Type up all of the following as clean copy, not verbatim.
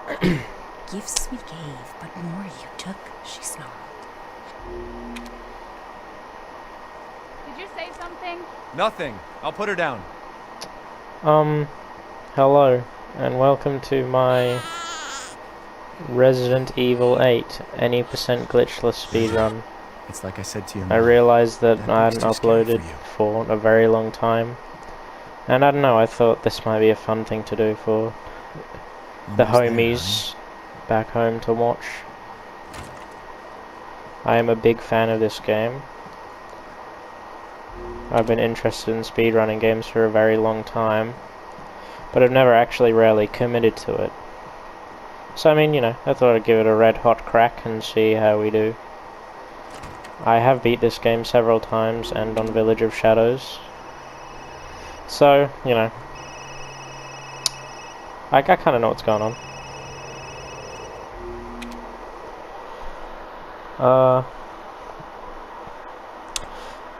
Gifts we gave, but more you took, she snarled. Did you say something? Nothing. I'll put her down. Hello, and welcome to my Resident Evil 8 any percent glitchless speedrun. It's like I said to your I mom. realized that That I hadn't book's too scary uploaded for for a very long time. And I don't know, I thought this might be a fun thing to do for the Almost there, homies back home to watch. I am a big fan of this game. I've been interested in speedrunning games for a very long time, but I've never actually really committed to it. So I mean, you know, I thought I'd give it a red hot crack and see how we do. I have beat this game several times and on Village of Shadows. So, you know, I kinda know what's going on.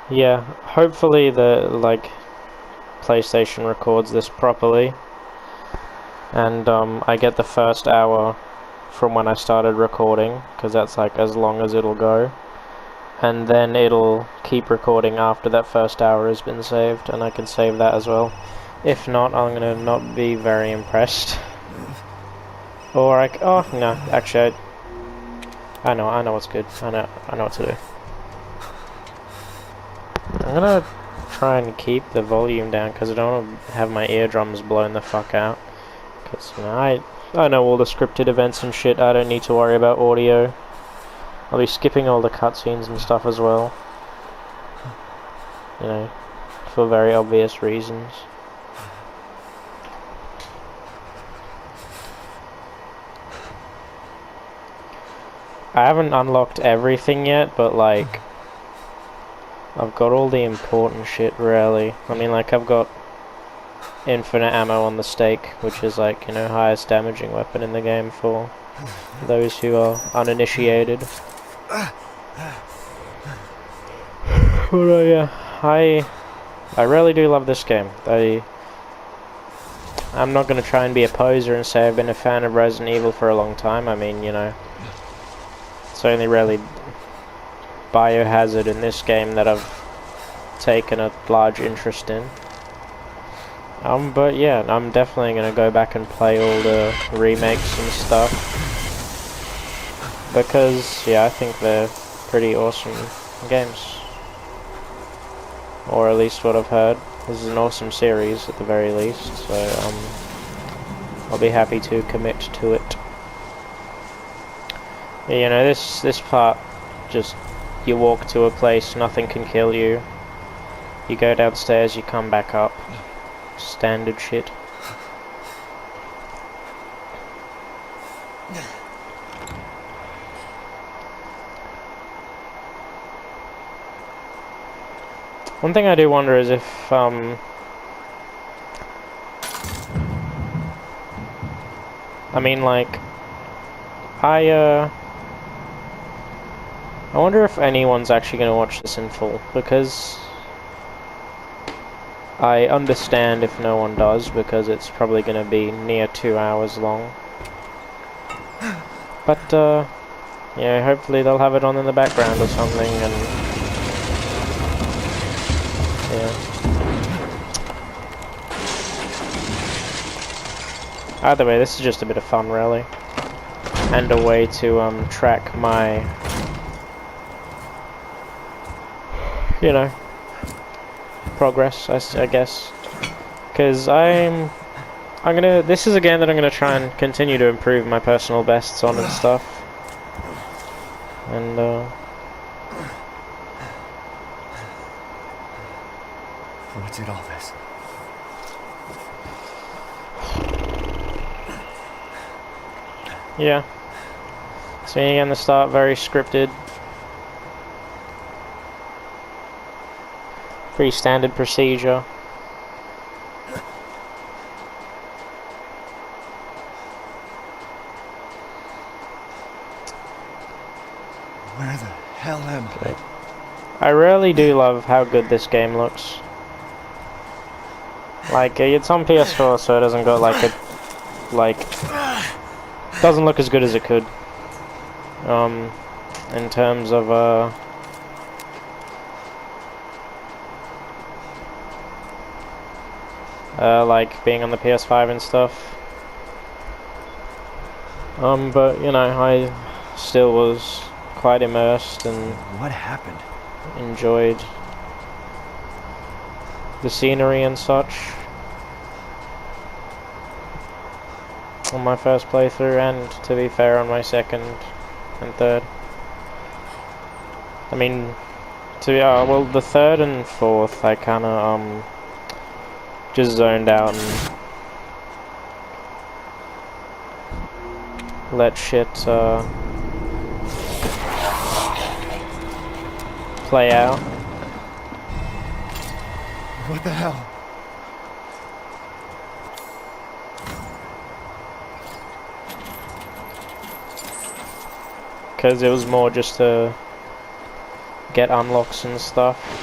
Yeah, hopefully the, like, PlayStation records this properly. And, I get the first hour from when I started recording, because that's, like, as long as it'll go. And then it'll keep recording after that first hour has been saved, and I can save that as well. If not, I'm gonna not be very impressed. Or oh no, actually, I know what's good. I know what to do. I'm gonna try and keep the volume down because I don't want to have my eardrums blown the fuck out. Because you know, I know all the scripted events and shit. I don't need to worry about audio. I'll be skipping all the cutscenes and stuff as well. You know, for very obvious reasons. I haven't unlocked everything yet, but like, I've got all the important shit really. I mean, like, I've got infinite ammo on the stake, which is like, you know, highest damaging weapon in the game for those who are uninitiated. But yeah, I really do love this game. I'm not gonna try and be a poser and say I've been a fan of Resident Evil for a long time. I mean, you know, it's only really Biohazard in this game that I've taken a large interest in. But yeah, I'm definitely gonna go back and play all the remakes and stuff. Because, yeah, I think they're pretty awesome games. Or at least what I've heard. This is an awesome series at the very least, so I'll be happy to commit to it. You know, this part, just, you walk to a place, nothing can kill you. You go downstairs, you come back up. Standard shit. One thing I do wonder is if, I mean, like, I wonder if anyone's actually going to watch this in full, because I understand if no one does, because it's probably going to be near 2 hours long. But, yeah, hopefully they'll have it on in the background or something, and yeah. Either way, this is just a bit of fun, really. And a way to, track my, you know, progress, I guess. Because this is a game that I'm gonna try and continue to improve my personal bests on and stuff. And, What did all this? yeah. Seeing again the start, very scripted. Pretty standard procedure. Where the hell am I? I really do love how good this game looks. Like, it's on PS4, so it hasn't got like Doesn't look as good as it could. In terms of like being on the PS5 and stuff. But you know, I still was quite immersed and What happened? enjoyed the scenery and such on my first playthrough, and to be fair, on my second and third. I mean, well, the third and fourth, I kind of just zoned out and let shit play out. What the hell? Because it was more just to get unlocks and stuff.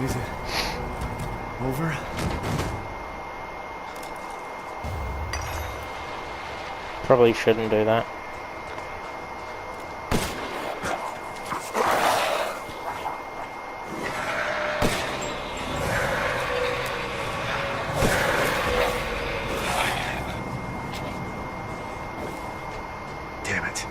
Is it over? Probably shouldn't do that. Damn it.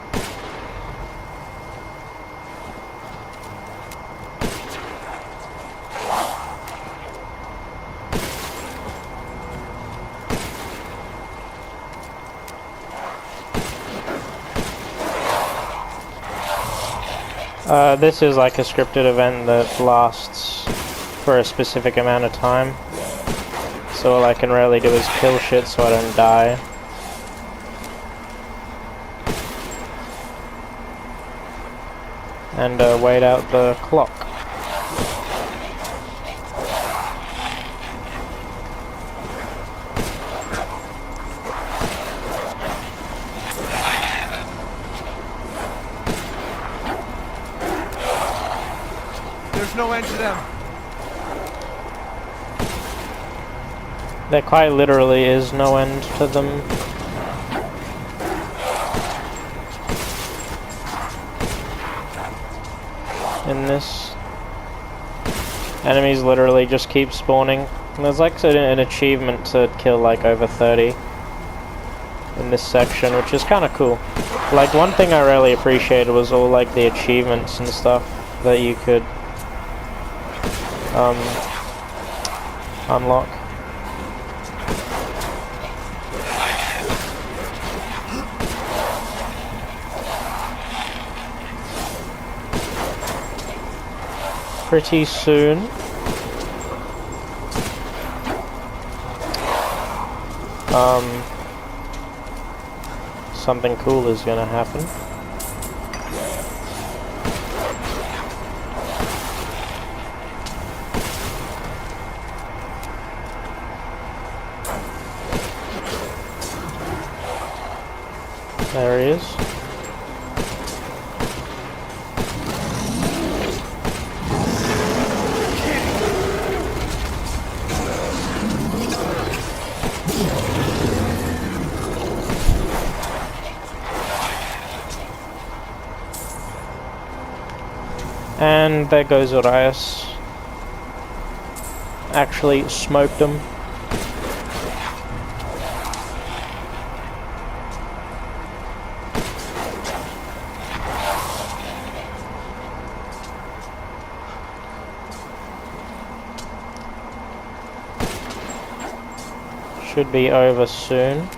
This is like a scripted event that lasts for a specific amount of time. So all I can really do is kill shit so I don't die. And wait out the clock. There's no end to them. There quite literally is no end to them. In this, enemies literally just keep spawning. And there's like an achievement to kill like over 30 in this section, which is kind of cool. Like, one thing I really appreciated was all like the achievements and stuff that you could unlock. Pretty soon. Something cool is gonna happen. There he is. And there goes Urias. Actually smoked him. Should be over soon.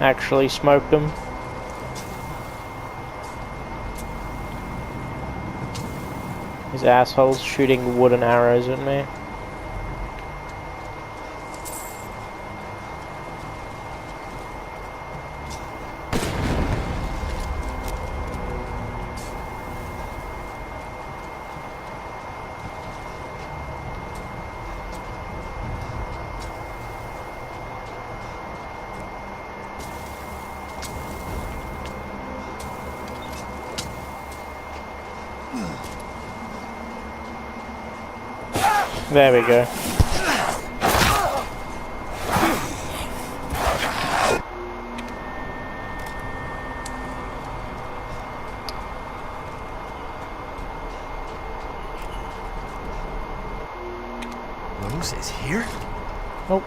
actually smoked him. These assholes shooting wooden arrows at me. There we go. Rose is here? Oh.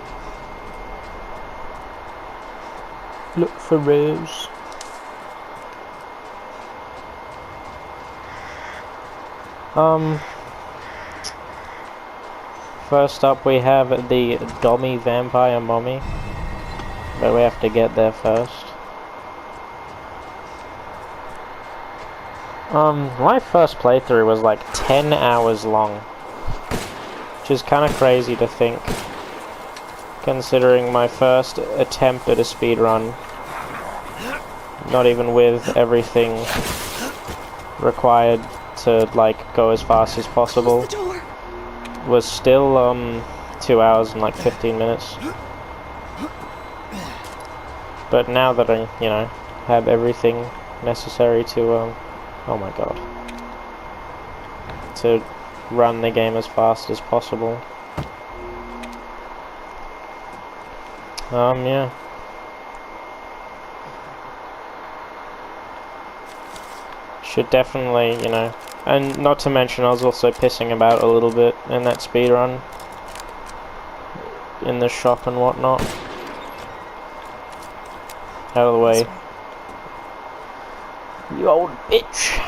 Look for Rose. First up we have the Dommy Vampire Mommy, but we have to get there first. My first playthrough was like 10 hours long, which is kind of crazy to think, considering my first attempt at a speedrun, not even with everything required to like go as fast as possible, was still 2 hours and like 15 minutes. But now that I, you know, have everything necessary to oh my god, to run the game as fast as possible. Yeah. Should definitely, you know, and not to mention I was also pissing about a little bit in that speedrun, in the shop and whatnot. Out of the way. You old bitch!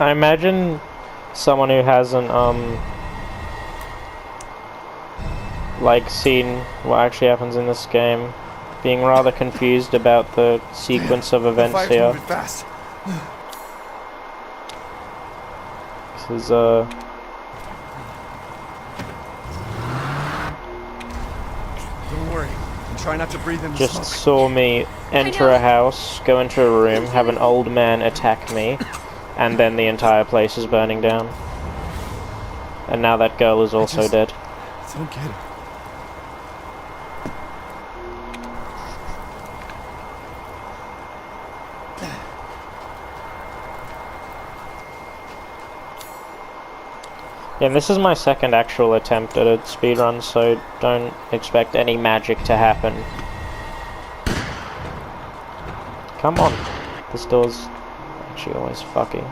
I imagine someone who hasn't like seen what actually happens in this game being rather confused about the sequence of events here. Fast. This is Don't worry. Try not to breathe in the just smoke. saw me enter a house, go into a room, have an old man attack me, and then the entire place is burning down. And now that girl is also dead. I don't get it. Yeah, and this is my second actual attempt at a speedrun, so don't expect any magic to happen. Come on. This door's actually always fucking.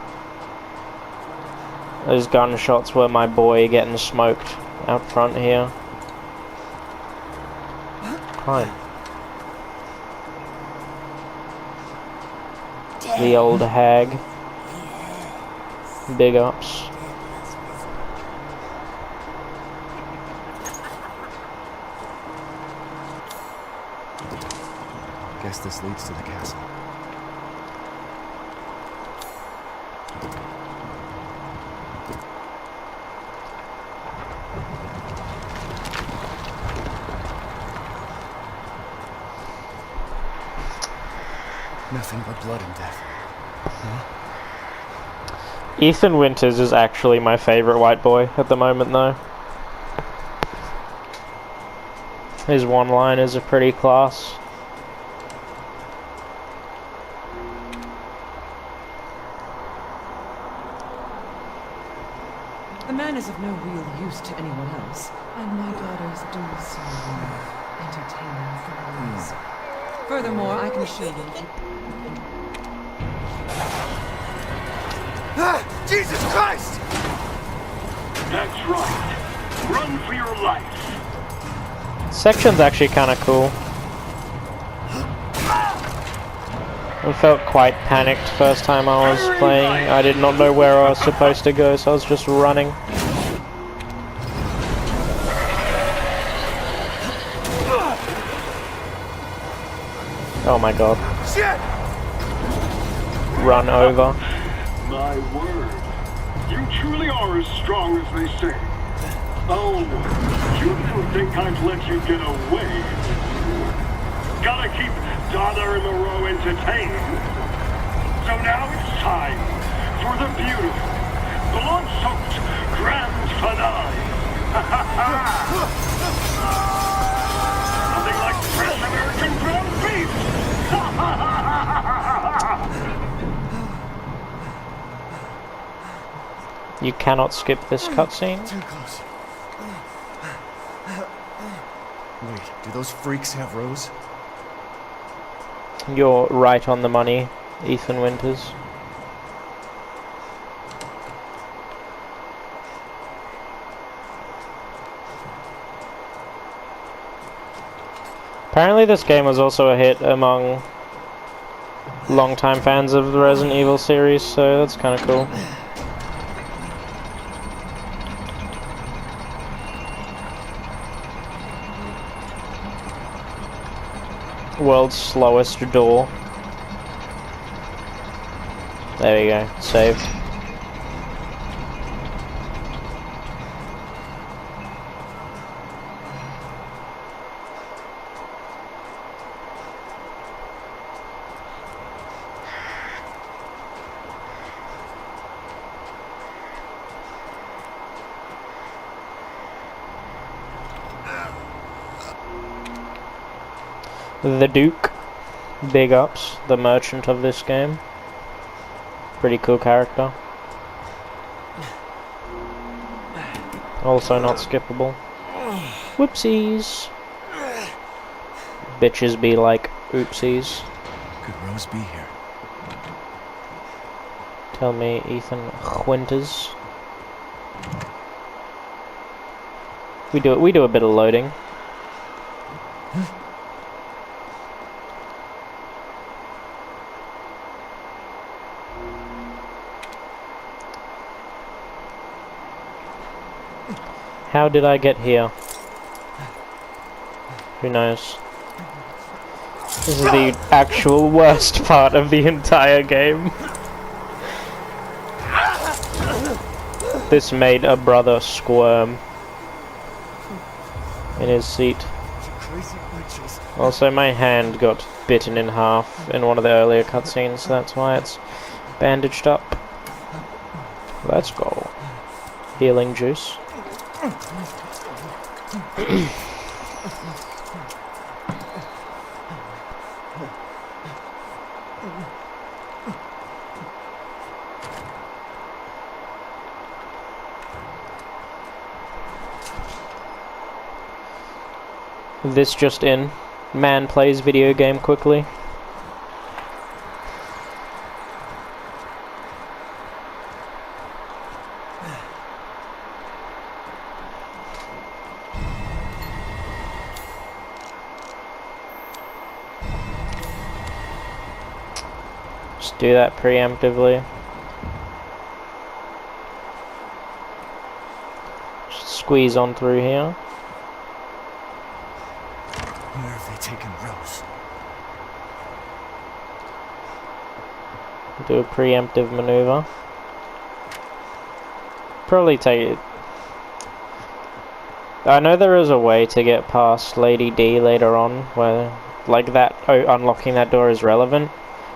Those gunshots were my boy getting smoked out front here. Fine. The old hag. Big ups. Guess this leads to the castle. Nothing but blood and death. Huh? Ethan Winters is actually my favourite white boy at the moment, though. His one-liners are pretty class. The man is of no real use to anyone else, and my daughters do some entertaining things. Furthermore, I can assure you... Ah! Jesus Christ! That's right. Run for your life. Section's actually kind of cool. I felt quite panicked first time I was playing. I did not know where I was supposed to go, so I was just running. Oh my god. Shit! Run over. My word. You truly are as strong as they say. Oh, you didn't think I'd let you get away. Gotta keep Donna and Moreau entertained. So now it's time for the beautiful, blood-soaked grand finale. Nothing like fresh American ground beef. You cannot skip this cutscene. Too close. Wait, do those freaks have Rose? You're right on the money, Ethan Winters. Apparently this game was also a hit among longtime fans of the Resident Evil series, so that's kind of cool. World's slowest door. There we go, saved. The Duke, big ups, the merchant of this game. Pretty cool character. Also not skippable. Whoopsies. Bitches be like oopsies. Could Rose be here? Tell me, Ethan Winters. We do a bit of loading. How did I get here? Who knows? This is the actual worst part of the entire game. This made a brother squirm in his seat. Crazy witches. Also, my hand got bitten in half in one of the earlier cutscenes, so that's why it's bandaged up. Let's go. Healing juice. This just in. Man plays video game quickly. Just do that preemptively. Just squeeze on through here. Where have they taken Rose? Do a preemptive maneuver. Probably take it. I know there is a way to get past Lady D later on, where like that unlocking that door is relevant.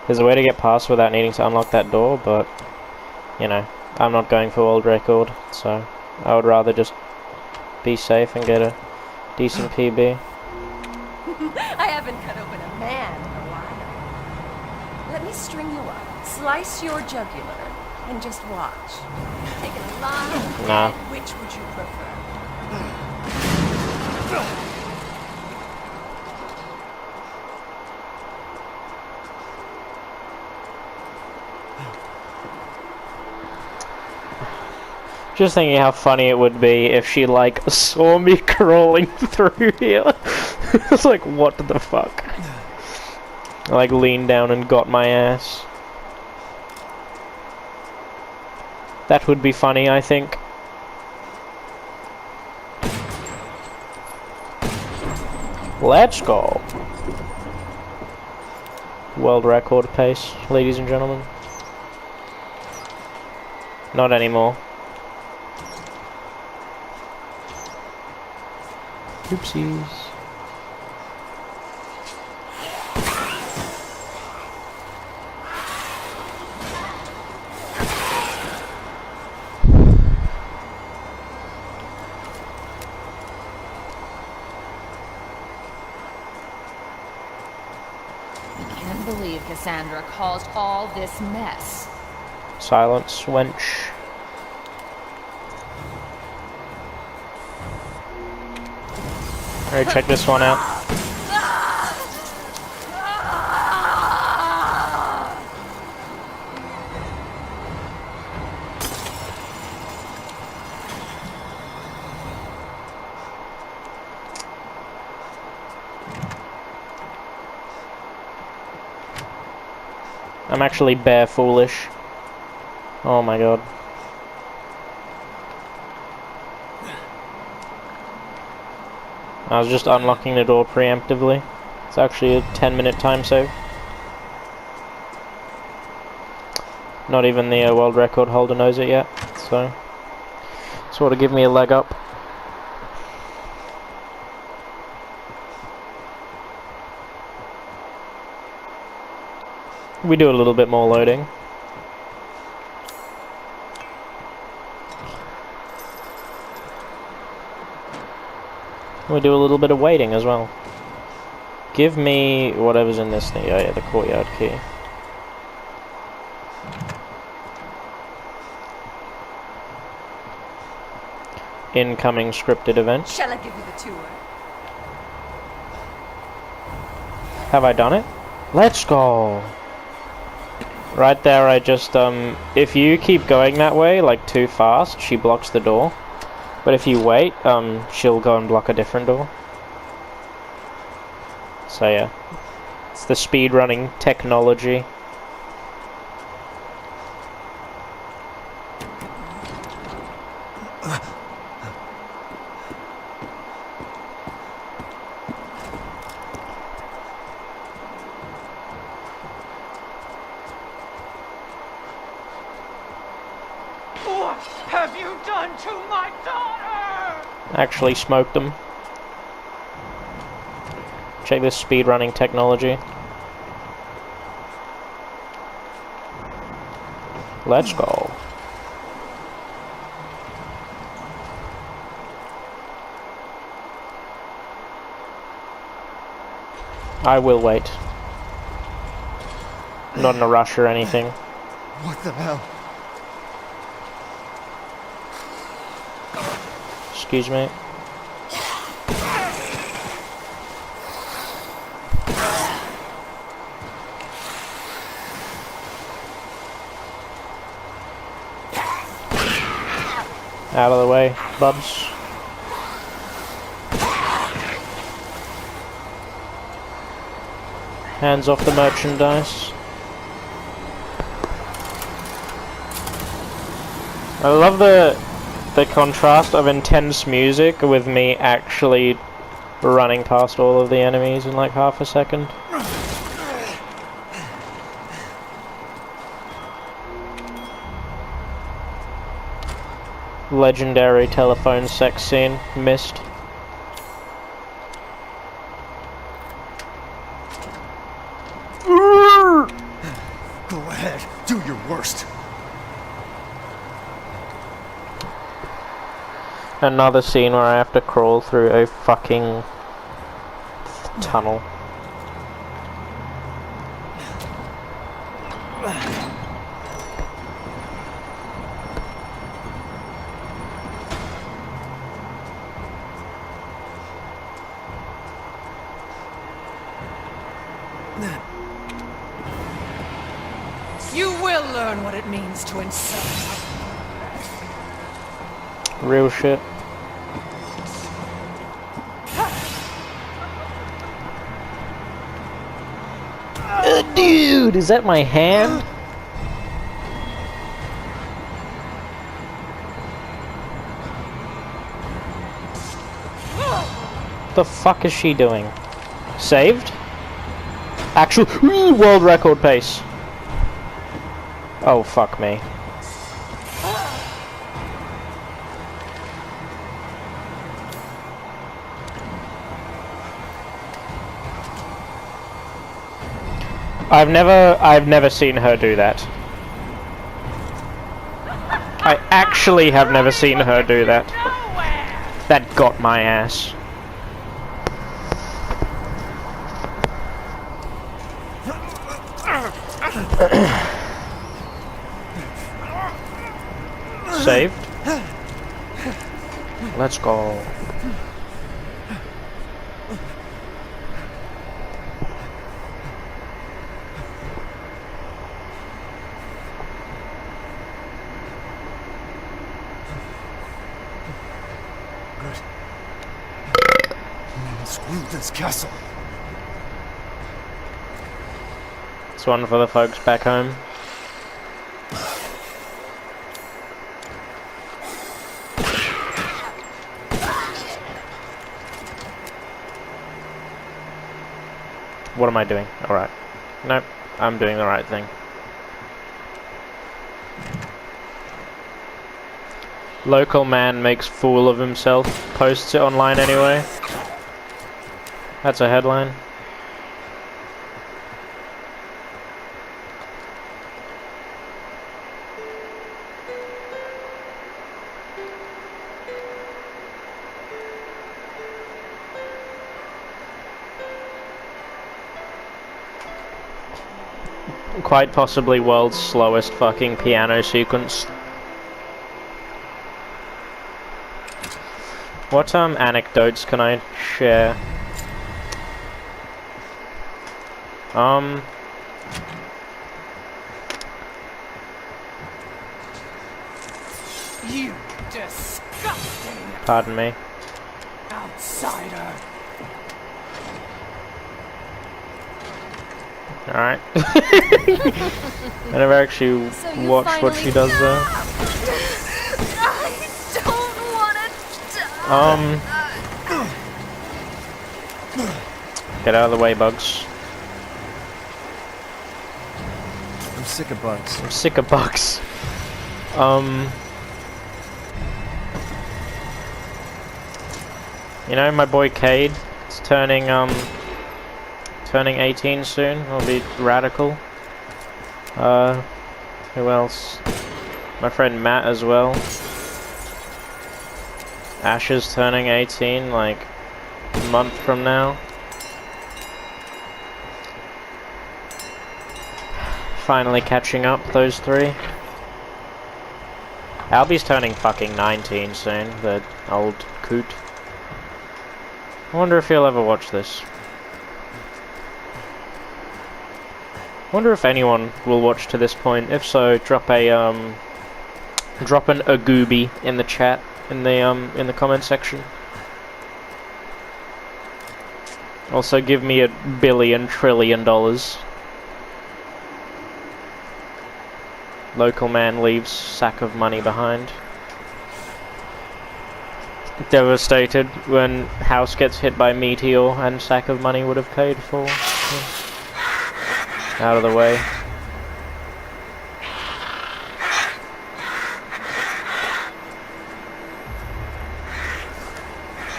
There's a way to get past without needing to unlock that door, but you know, I'm not going for world record, so I would rather just be safe and get a decent PB. I haven't cut open a man in a while. Let me string you up, slice your jugular, and just watch. Take it alive. Nah. Which would you prefer? Just thinking how funny it would be if she, like, saw me crawling through here. It's like, what the fuck? I, like, leaned down and got my ass. That would be funny, I think. Let's go. World record pace, ladies and gentlemen. Not anymore. Oopsies. I can't believe Cassandra caused all this mess. Silence, wench. Alright, check this one out. I'm actually bare foolish. Oh my god. I was just unlocking the door preemptively. It's actually a 10-minute time save. Not even the world record holder knows it yet, so sort of give me a leg up. We do a little bit more loading. We do a little bit of waiting as well. Give me whatever's in this thing. Oh yeah, the courtyard key. Incoming scripted event. Shall I give you the tour? Have I done it? Let's go! Right there I just, if you keep going that way, like too fast, she blocks the door. But if you wait, she'll go and block a different door. So yeah, it's the speedrunning technology. What have you done to my daughter? Actually smoked them. Check this speedrunning technology. Let's go. I will wait. Not in a rush or anything. What the hell? Excuse me. Out of the way, bubs. Hands off the merchandise. I love the contrast of intense music with me actually running past all of the enemies in like half a second. Legendary telephone sex scene missed. Go ahead, do your worst. Another scene where I have to crawl through a fucking tunnel. You will learn what it means to insult. Real shit. Dude, is that my hand? The fuck is she doing? Saved? Actual world record pace. Oh, fuck me. I've never seen her do that. I actually have never seen her do that. That got my ass. Saved. Let's go. Good. Screw this castle. It's one for the folks back home. What am I doing? Alright. Nope, I'm doing the right thing. Local man makes fool of himself, posts it online anyway. That's a headline. Quite possibly world's slowest fucking piano sequence. What anecdotes can I share? You disgusting Pardon me. outsider. Alright. I never actually So you watched what she does there. I don't want to die. Get out of the way, bugs. I'm sick of bugs. I'm sick of bugs. You know, my boy Cade is turning 18 soon. I'll be radical. Who else? My friend Matt as well. Ash is turning 18 like a month from now. Finally catching up, those three. Albie's turning fucking 19 soon, the old coot. I wonder if he'll ever watch this. Wonder if anyone will watch to this point. If so, drop an agooby in the chat in the comment section. Also, give me $1 billion trillion. Local man leaves sack of money behind. Devastated when house gets hit by meteor and sack of money would have paid for. Out of the way.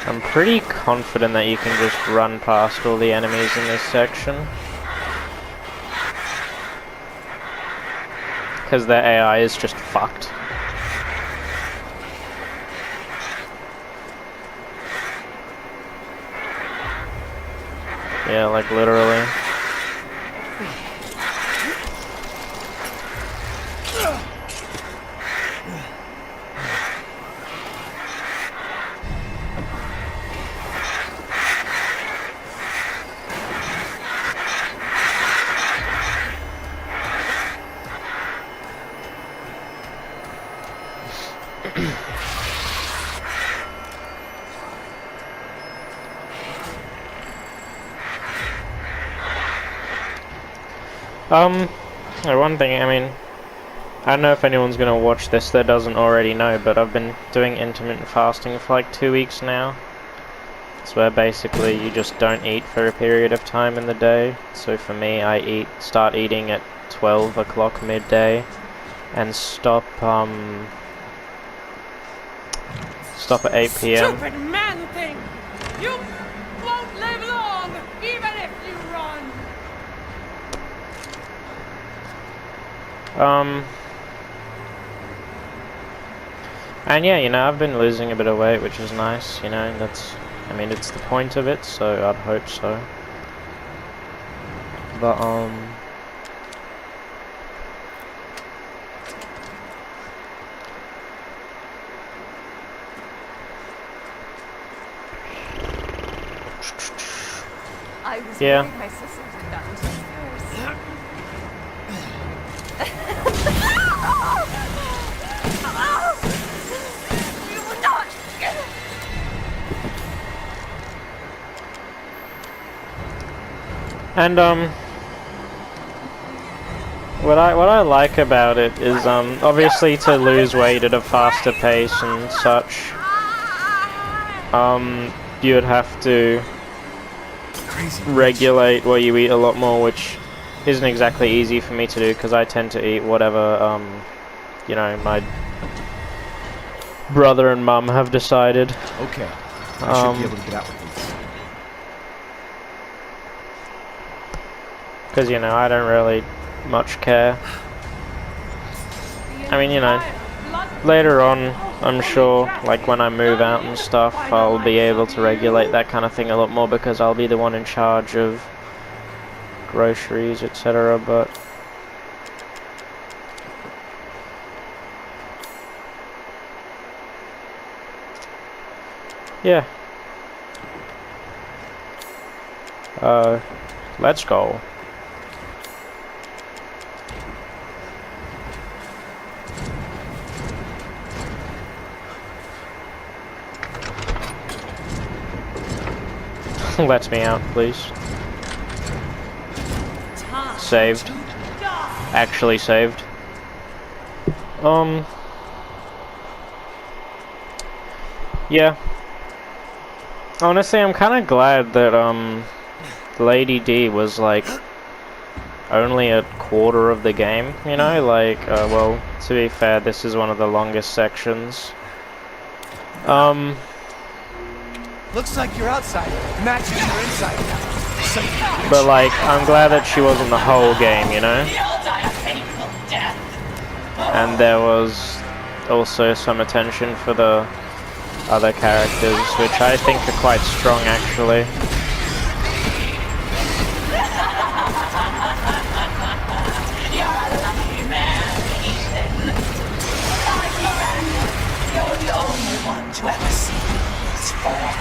I'm pretty confident that you can just run past all the enemies in this section. Because their AI is just fucked. Yeah, like literally. One thing, I mean, I don't know if anyone's gonna watch this that doesn't already know, but I've been doing intermittent fasting for like 2 weeks now. It's where basically you just don't eat for a period of time in the day. So for me, I start eating at 12 o'clock midday and stop at 8 p.m. Stupid man thing! You won't live long, even if you run! And yeah, you know, I've been losing a bit of weight, which is nice, you know, I mean, it's the point of it, so I'd hope so. But, I was yeah. worried my sisters had gotten to it first. You were not. And what I like about it is obviously to lose weight at a faster pace and such, you would have to regulate what you eat a lot more, which isn't exactly easy for me to do because I tend to eat whatever you know, my brother and mum have decided. Okay, I should be able to get out with these. Because, you know, I don't really much care. I mean, you know, later on, I'm sure, like when I move out and stuff, I'll be able to regulate that kind of thing a lot more because I'll be the one in charge of groceries, etc. But yeah. Let's go. Let me out, please. Saved. Actually saved. Yeah. Honestly, I'm kind of glad that, Lady D was, like, only a quarter of the game, you know? Like, well, to be fair, this is one of the longest sections. Looks like you're outside, matching your inside now. But, like, I'm glad that she wasn't the whole game, you know? And there was also some attention for the other characters, which I think are quite strong, actually. You're the only one to ever see this form.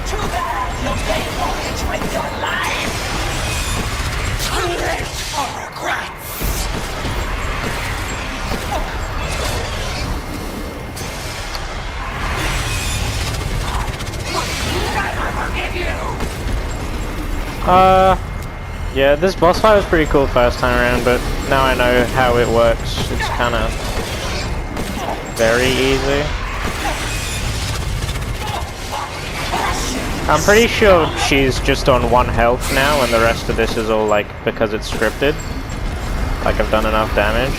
Too bad you'll pay for it with your life. Too late for regrets. Never forgive you. Yeah, this boss fight was pretty cool first time around, but now I know how it works. It's kind of very easy. I'm pretty sure she's just on 1 health now, and the rest of this is all, like, because it's scripted. Like, I've done enough damage.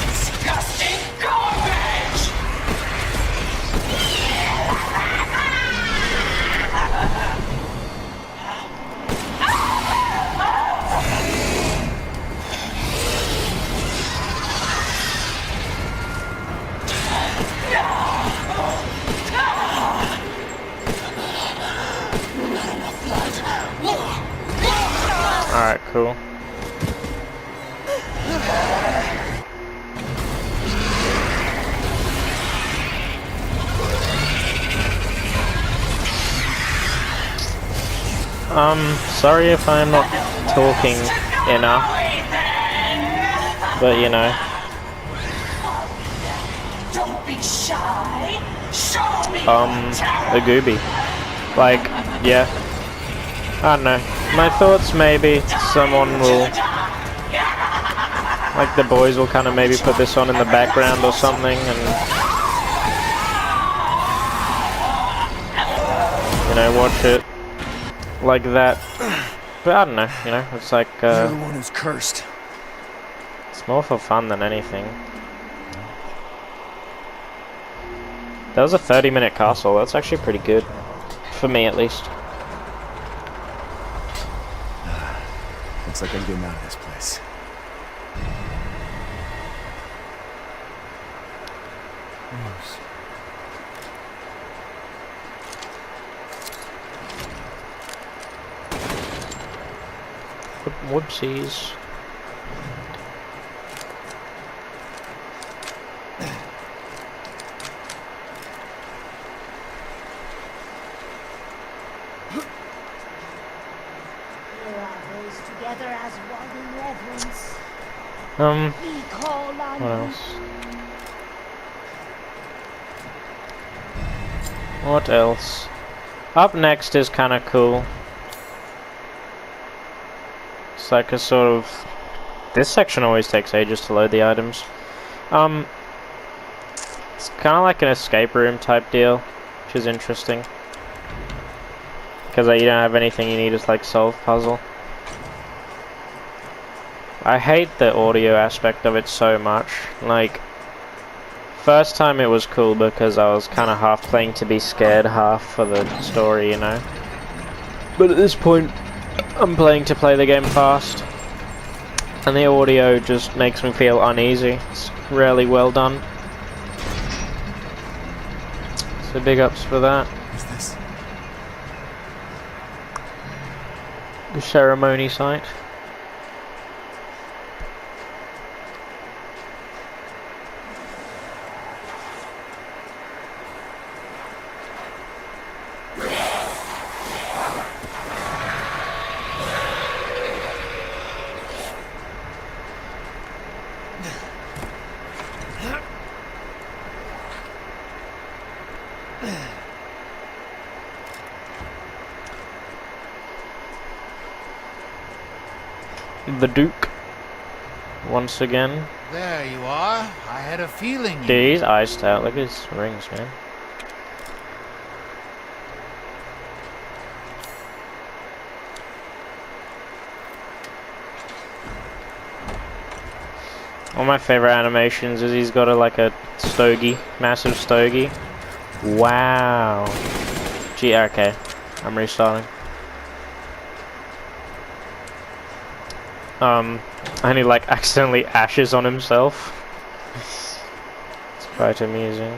Disgusting garbage! Alright, cool. Sorry if I'm not talking enough, but you know, A gooby. Like, yeah. I don't know. My thoughts, maybe someone will, like the boys will kind of maybe put this on in the background or something, and you know, watch it like that. But I don't know, you know, it's like You're the one who's cursed. it's more for fun than anything. That was a 30-minute castle. That's actually pretty good, for me at least. Looks like I'm getting out of this place. Gross. Whoopsies. Together as one in reverence. We call on What else? What else? Up next is kind of cool. It's like a sort of... This section always takes ages to load the items. It's kind of like an escape room type deal, which is interesting. Because you don't have anything you need to like solve puzzle. I hate the audio aspect of it so much. Like, first time it was cool because I was kind of half playing to be scared, half for the story, you know. But at this point, I'm playing to play the game fast. And the audio just makes me feel uneasy. It's really well done. So big ups for that. What's this? The ceremony site. The Duke, once again. There you are. I had a feeling you... Dude, he's iced out. Look at his rings, man. One of my favorite animations is he's got like a stogie, massive stogie. Wow. Gee, okay. I'm restarting. And he like accidentally ashes on himself. It's quite amusing.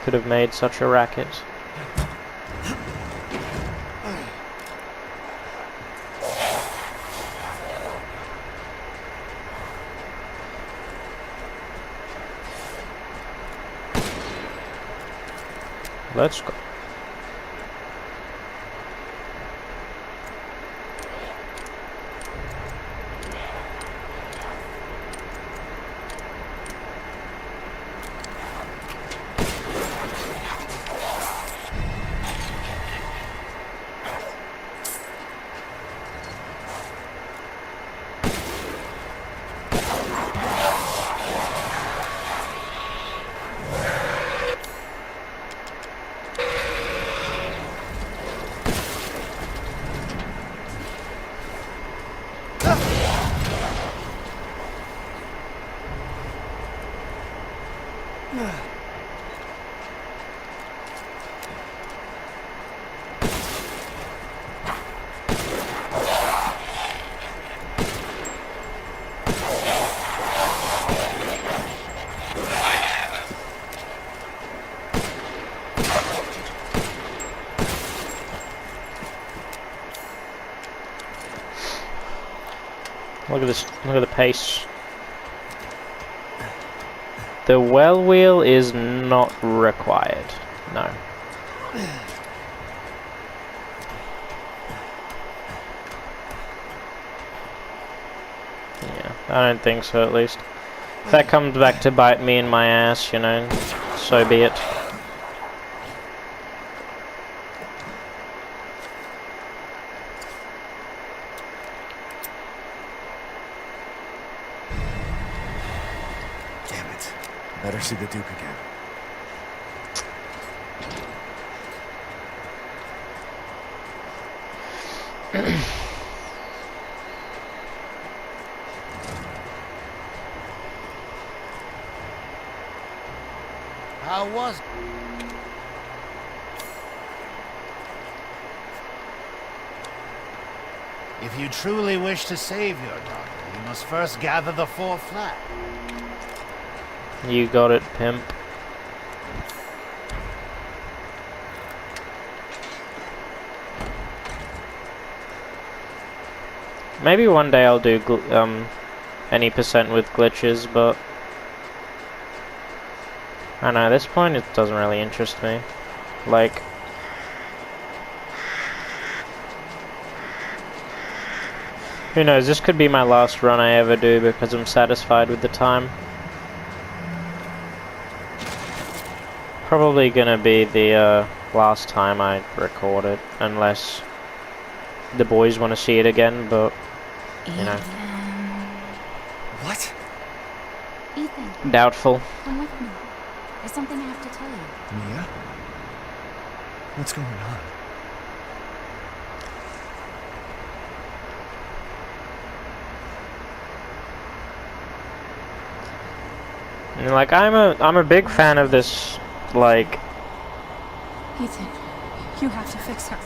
Could have made such a racket. Let's go. Look at this, look at the pace. The well wheel is not required, no. Yeah. I don't think so, at least. If that comes back to bite me in my ass, you know, so be it. Damn it. Better see the Duke again. How was it? If you truly wish to save your daughter, you must first gather the 4 flat. You got it, pimp. Maybe one day I'll do any percent with glitches, but I don't know, at this point it doesn't really interest me. Like, who knows, this could be my last run I ever do because I'm satisfied with the time. Probably gonna be the last time I record it, unless the boys want to see it again, but you know. What? Ethan, Doubtful. come with me. There's something I have to tell you. Mia? What's going on? And like, I'm a big fan of this, like, Ethan, you have to fix her.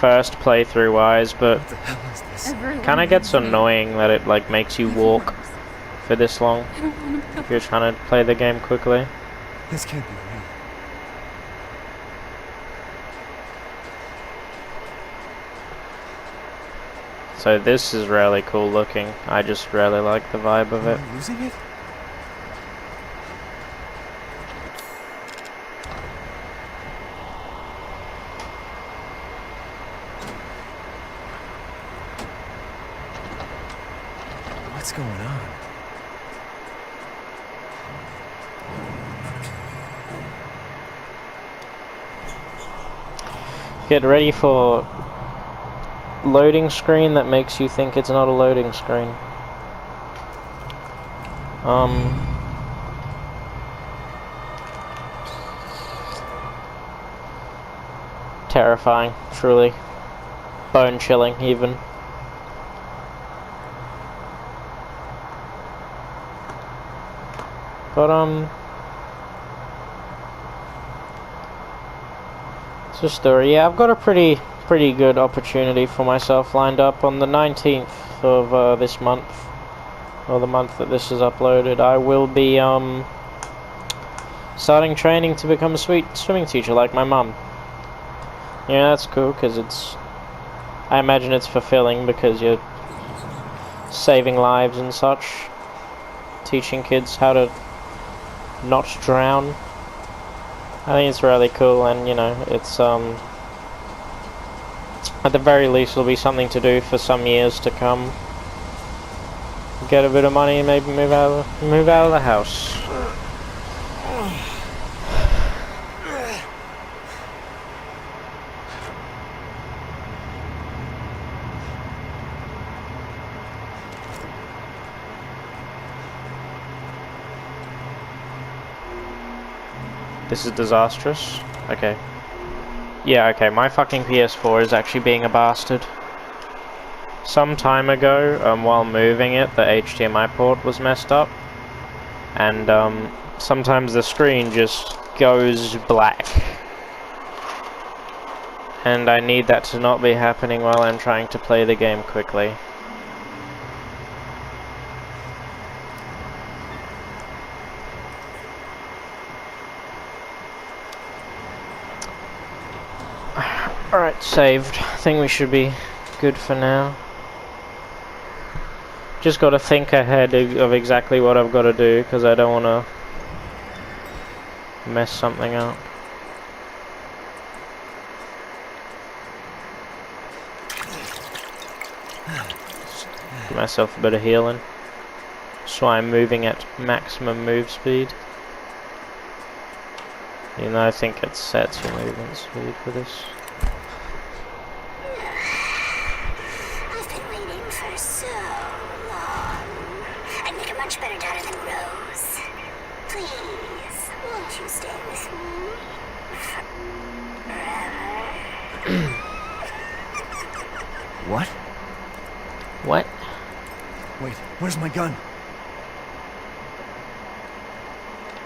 first playthrough wise, but What the hell is this? Everyone kind of gets needs me. annoying that it like makes you walk for this long I don't want to become if you're trying to play the game quickly. This can't be real. So this is really cool looking. I just really like the vibe of it. Am I losing it? What's going on? Get ready for loading screen that makes you think it's not a loading screen. Terrifying, truly. Bone chilling, even. But, it's a story. Yeah, I've got a pretty good opportunity for myself lined up on the 19th of this month, or the month that this is uploaded. I will be starting training to become a swimming teacher like my mum. Yeah, that's cool because I imagine it's fulfilling because you're saving lives and such, teaching kids how to not drown. I think it's really cool, and you know, it's at the very least it'll be something to do for some years to come. Get a bit of money and maybe move out of the house. This is disastrous. Okay. Yeah, okay, my fucking PS4 is actually being a bastard. Some time ago, while moving it, the HDMI port was messed up. And, sometimes the screen just goes black. And I need that to not be happening while I'm trying to play the game quickly. Alright, saved. I think we should be good for now. Just gotta think ahead of exactly what I've gotta do, because I don't wanna mess something up. Give myself a bit of healing. So I'm moving at maximum move speed. Even though I think it sets your movement speed for this. I've been waiting for so long. I'd make a much better daughter than Rose. Please, won't you stay with me? Forever. What? What? Wait, where's my gun?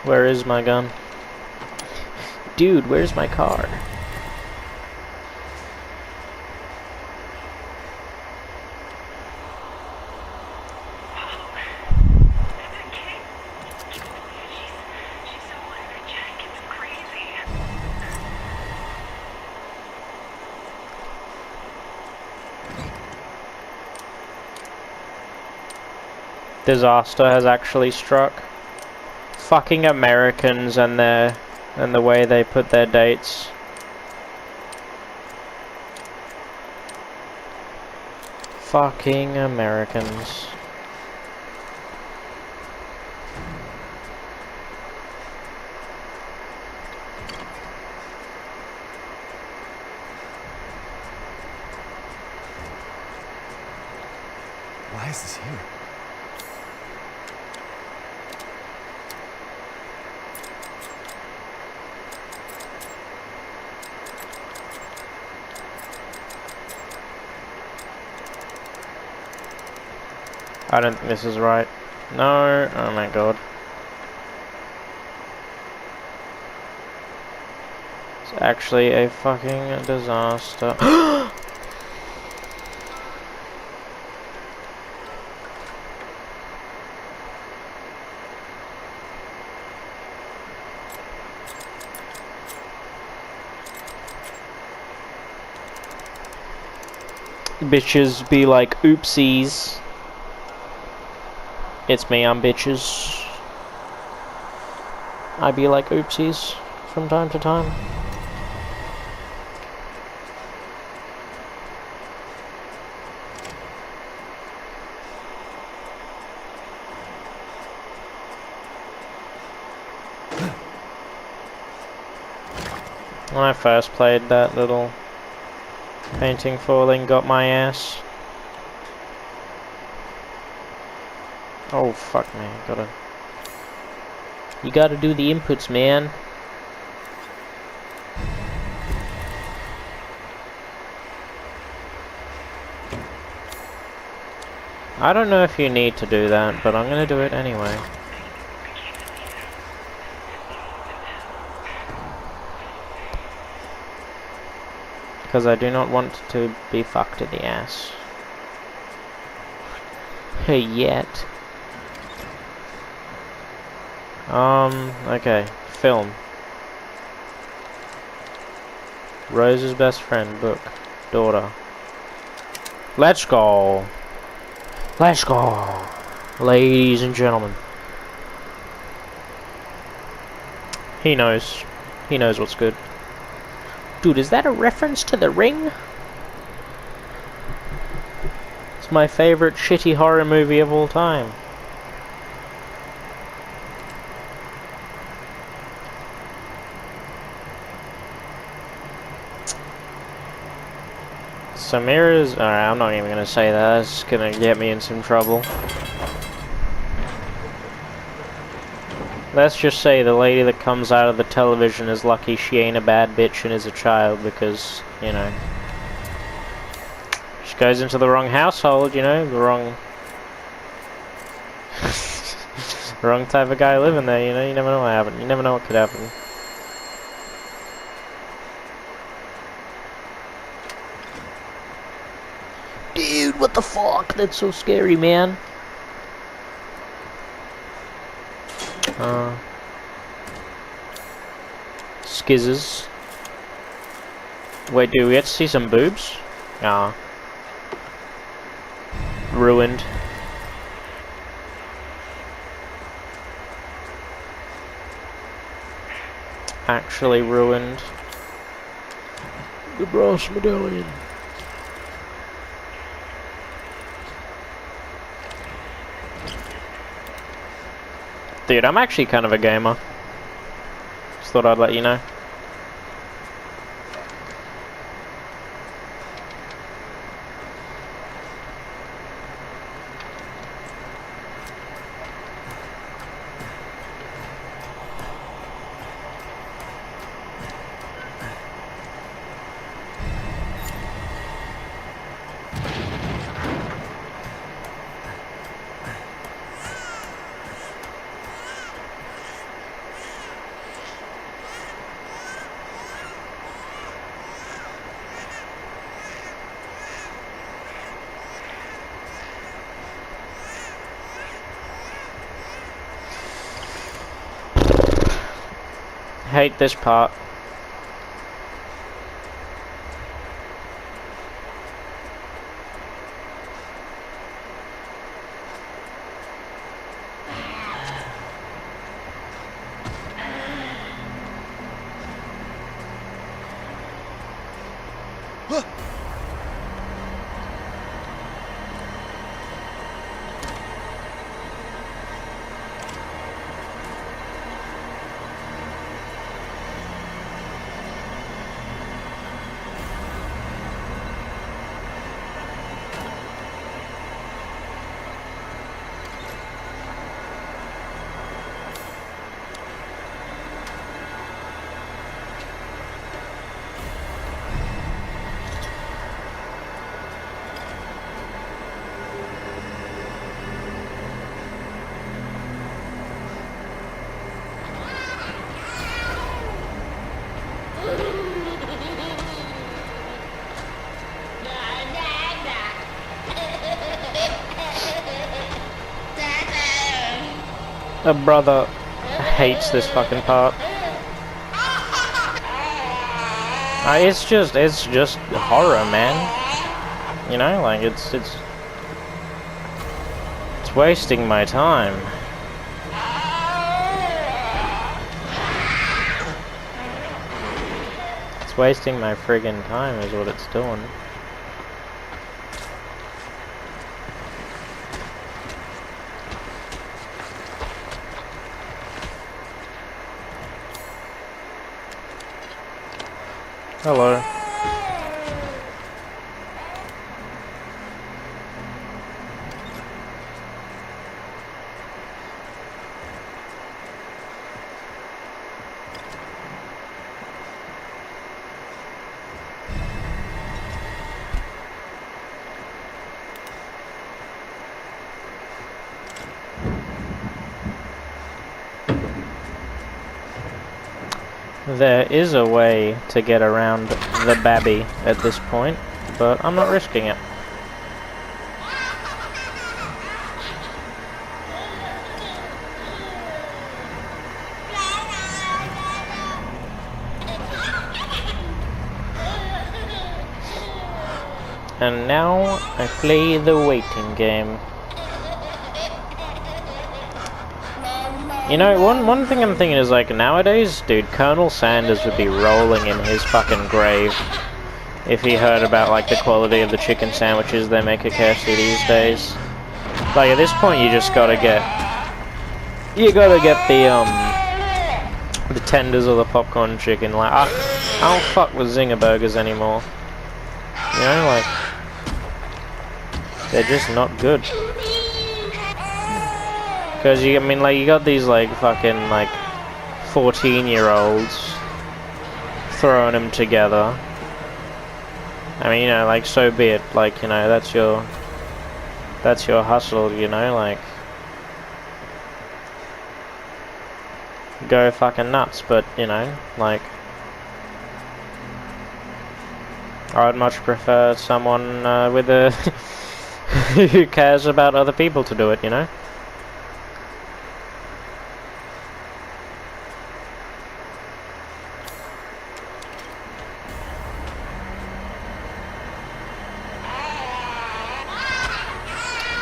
Where is my gun? Dude, where's my car? Disaster has actually struck. Fucking Americans and the way they put their dates. Fucking Americans. Why is this here? I don't think this is right. No, oh my god. It's actually a fucking disaster. Bitches be like, oopsies. It's me, I'm bitches. I be like oopsies from time to time. When I first played that little painting falling got my ass. Oh fuck me, you gotta do the inputs, man. I don't know if you need to do that, but I'm gonna do it anyway. Because I do not want to be fucked in the ass. Yet. Okay. Film. Rose's best friend, book. Daughter. Let's go. Let's go. Ladies and gentlemen. He knows. He knows what's good. Dude, is that a reference to The Ring? It's my favorite shitty horror movie of all time. Samira's... Alright, I'm not even gonna say that. It's gonna get me in some trouble. Let's just say the lady that comes out of the television is lucky she ain't a bad bitch and is a child because, you know... She goes into the wrong household, you know, the wrong... wrong type of guy living there, you know, you never know what happened. You never know what could happen. Dude, what the fuck? That's so scary, man. Skizzes. Wait, do we get to see some boobs? Ah. Ruined. Actually ruined. The brass medallion. Dude, I'm actually kind of a gamer. Just thought I'd let you know. Hate this part. A brother hates this fucking part. It's just horror, man. You know, like it's wasting my time. It's wasting my friggin' time is what it's doing. Hello. There is a way to get around the babby at this point, but I'm not risking it. And now I play the waiting game. You know, one thing I'm thinking is, like, nowadays, dude, Colonel Sanders would be rolling in his fucking grave if he heard about, like, the quality of the chicken sandwiches they make at KFC these days. Like, at this point, you just gotta get... You gotta get the tenders or the popcorn chicken. Like, I don't fuck with Zinger burgers anymore. You know, like... They're just not good. Because, I mean, like, you got these, like, fucking, like, 14-year-olds throwing them together. I mean, you know, like, so be it. Like, you know, that's your hustle, you know, like... Go fucking nuts, but, you know, like... I'd much prefer someone with a... who cares about other people to do it, you know?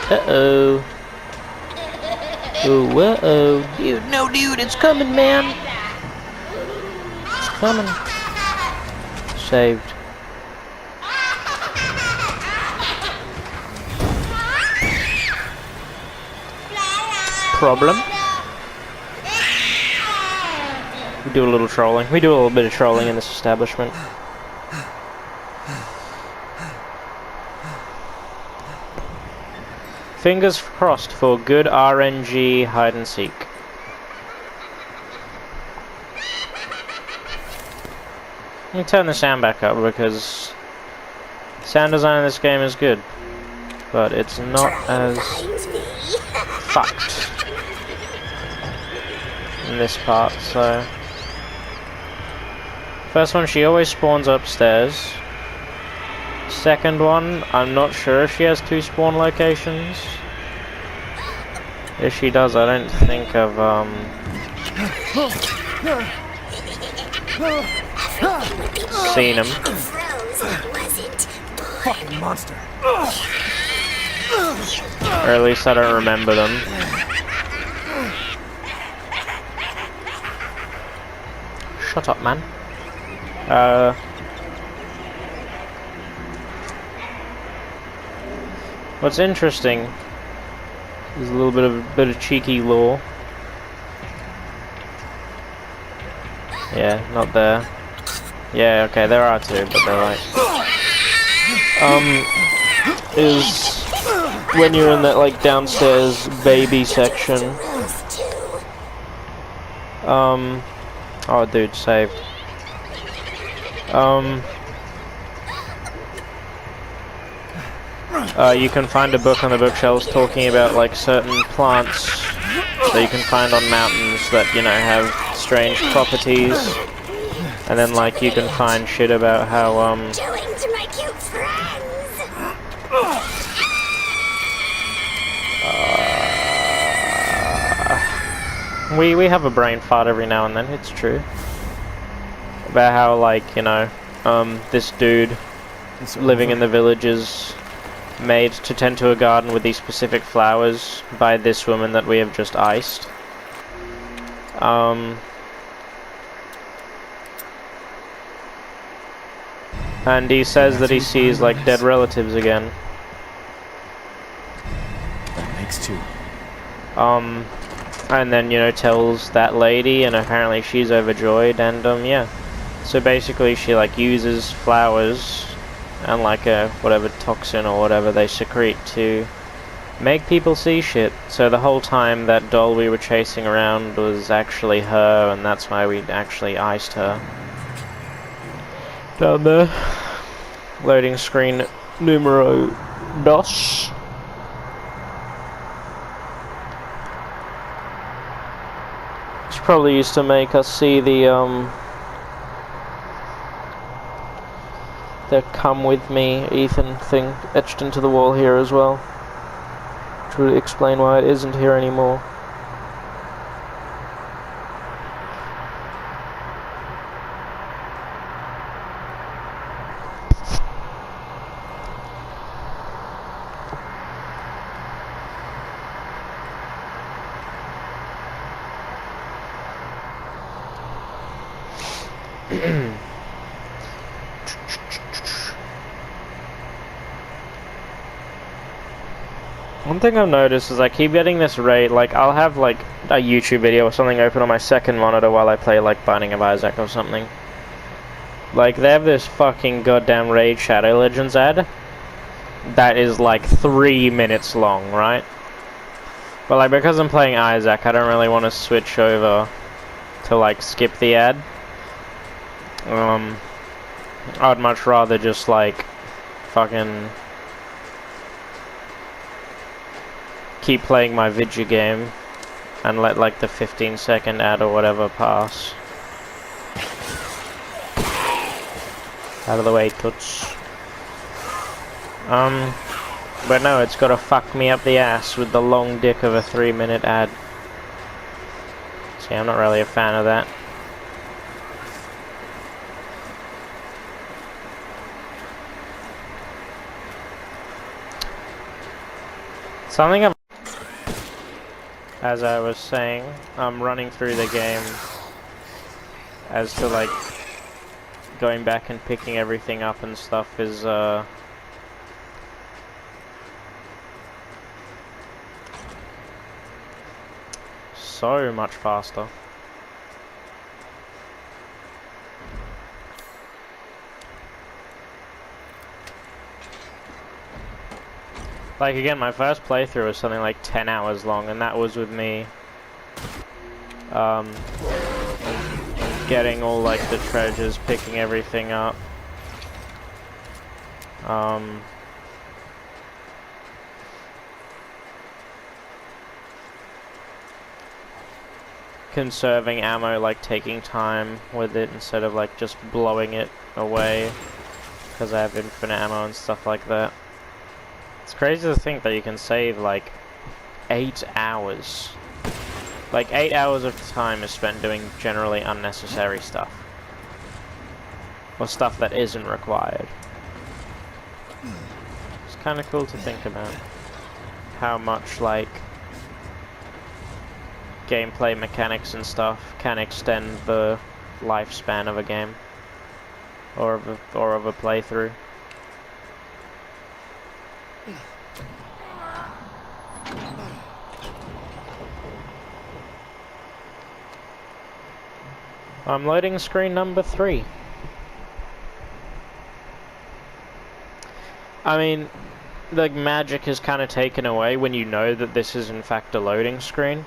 Uh-oh. Oh, uh-oh. Dude, no, dude, it's coming, man. It's coming. Saved. Problem? We do a little trolling. We do a little bit of trolling in this establishment. Fingers crossed for good RNG hide and seek. Let me turn the sound back up because sound design in this game is good, but it's not as fucked in this part. So first one, she always spawns upstairs. Second one, I'm not sure if she has 2 spawn locations. If she does, I don't think I've seen him. Fucking monster. Or at least I don't remember them. Shut up, man. What's interesting is a little bit of cheeky lore. Yeah, not there. Yeah, okay, there are 2, but they're like is when you're in that like downstairs baby section. Oh dude, saved. You can find a book on the bookshelves talking about like certain plants that you can find on mountains that, you know, have strange properties. And then like you can find shit about how Doing to my cute friends. we have a brain fart every now and then, it's true. About how like, you know, this dude living in the village is made to tend to a garden with these specific flowers by this woman that we have just iced. And he says that he sees like dead relatives again. That makes 2. And then, you know, tells that lady, and apparently she's overjoyed, and yeah. So basically she like uses flowers and like a whatever toxin or whatever they secrete to make people see shit. So the whole time that doll we were chasing around was actually her, and that's why we actually iced her. Down there. Loading screen numero dos. It's probably used to make us see the come with me Ethan thing etched into the wall here as well, which would explain why it isn't here anymore. One thing I've noticed is I keep getting this raid, like I'll have like a YouTube video or something open on my second monitor while I play like Binding of Isaac or something. Like they have this fucking goddamn Raid Shadow Legends ad that is like 3 minutes long, right? But like because I'm playing Isaac, I don't really want to switch over to like skip the ad. I'd much rather just like fucking keep playing my video game and let like the 15-second ad or whatever pass. Out of the way, toots. But no, it's gotta fuck me up the ass with the long dick of a 3-minute ad. See, I'm not really a fan of that. Something as I was saying, I'm running through the game as to like going back and picking everything up and stuff is so much faster. Like, again, my first playthrough was something like 10 hours long, and that was with me getting all, like, the treasures, picking everything up. Conserving ammo, like taking time with it instead of like just blowing it away, because I have infinite ammo and stuff like that. It's crazy to think that you can save like 8 hours. Like 8 hours of time is spent doing generally unnecessary stuff. Or stuff that isn't required. It's kind of cool to think about how much like gameplay mechanics and stuff can extend the lifespan of a game or of a playthrough. I'm loading screen number 3. I mean, the magic is kind of taken away when you know that this is in fact a loading screen.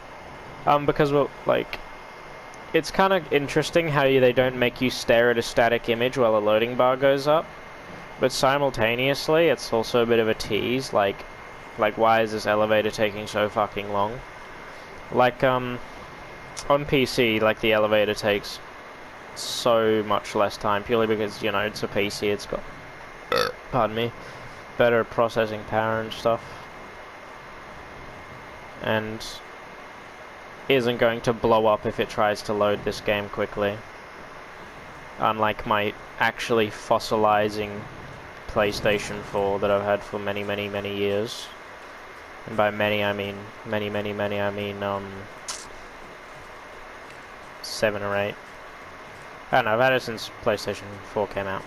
Because, well, like, it's kind of interesting how they don't make you stare at a static image while a loading bar goes up, but simultaneously it's also a bit of a tease, like why is this elevator taking so fucking long? Like, on PC, like, the elevator takes so much less time, purely because, you know, it's a PC, it's got, pardon me, better processing power and stuff, and isn't going to blow up if it tries to load this game quickly. Unlike my actually fossilizing PlayStation 4 that I've had for many, many, many years. And by many, I mean many, many, many, I mean 7 or 8. I don't know, I've had it since PlayStation 4 came out.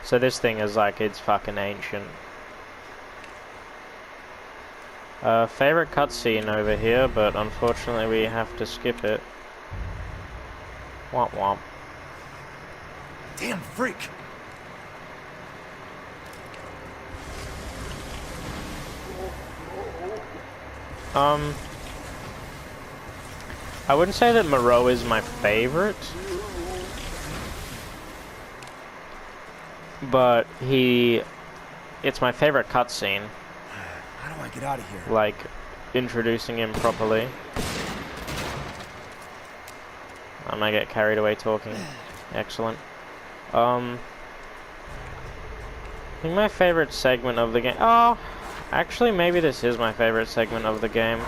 So this thing is like, it's fucking ancient. Favorite cutscene over here, but unfortunately we have to skip it. Womp womp. Damn freak! I wouldn't say that Moreau is my favorite, but it's my favorite cutscene. How do I get out of here? Like, introducing him properly. I might get carried away talking. Excellent. I think my favorite segment of the game... Oh! Actually, maybe this is my favorite segment of the game.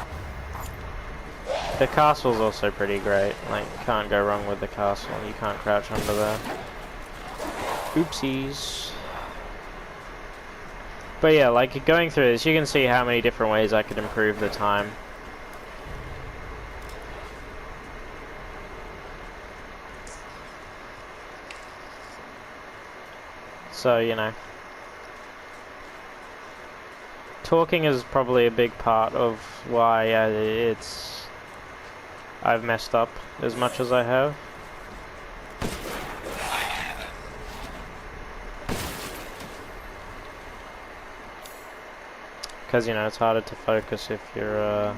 The castle's also pretty great. Like, can't go wrong with the castle. You can't crouch under there. Oopsies. But yeah, like, going through this, you can see how many different ways I could improve the time. So, you know. Talking is probably a big part of why I've messed up as much as I have. Because, you know, it's harder to focus if you're,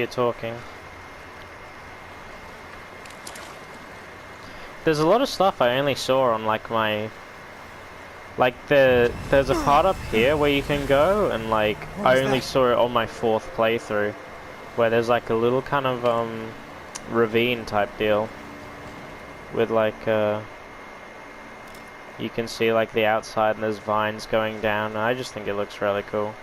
talking. There's a lot of stuff I only saw on, like, my... Like, there's a part up here where you can go, and, like, I only saw it on my 4th playthrough, where there's, like, a little kind of, ravine type deal with like you can see like the outside and there's vines going down, and I just think it looks really cool.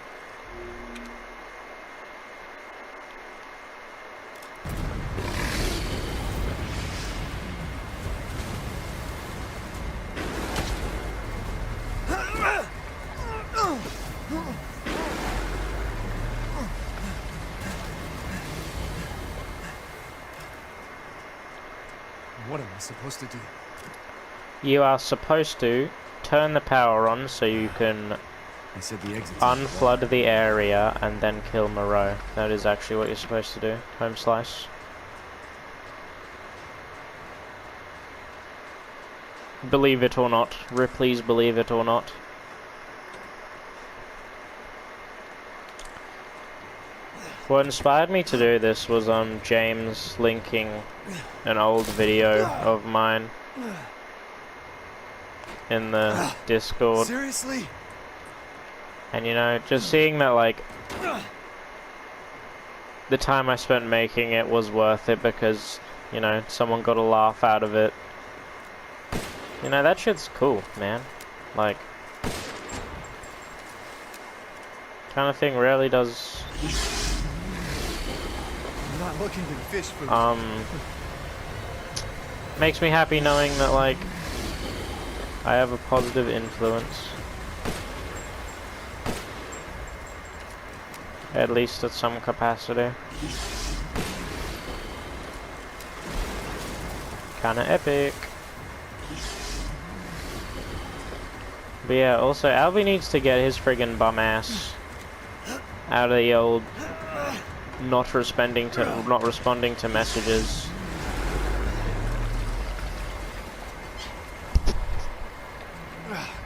What am I supposed to do? You are supposed to turn the power on so you can unflood the area and then kill Moreau. That is actually what you're supposed to do. Home slice. Believe it or not. Ripley's Believe It or Not. What inspired me to do this was James linking an old video of mine in the Discord. Seriously? And you know, just seeing that like the time I spent making it was worth it because, you know, someone got a laugh out of it. You know, that shit's cool, man. Like, kind of thing rarely does. I'm not looking to fish for Makes me happy knowing that, like, I have a positive influence. At least at some capacity. Kinda epic. But yeah, also Albie needs to get his friggin' bum ass out of the old not responding to messages.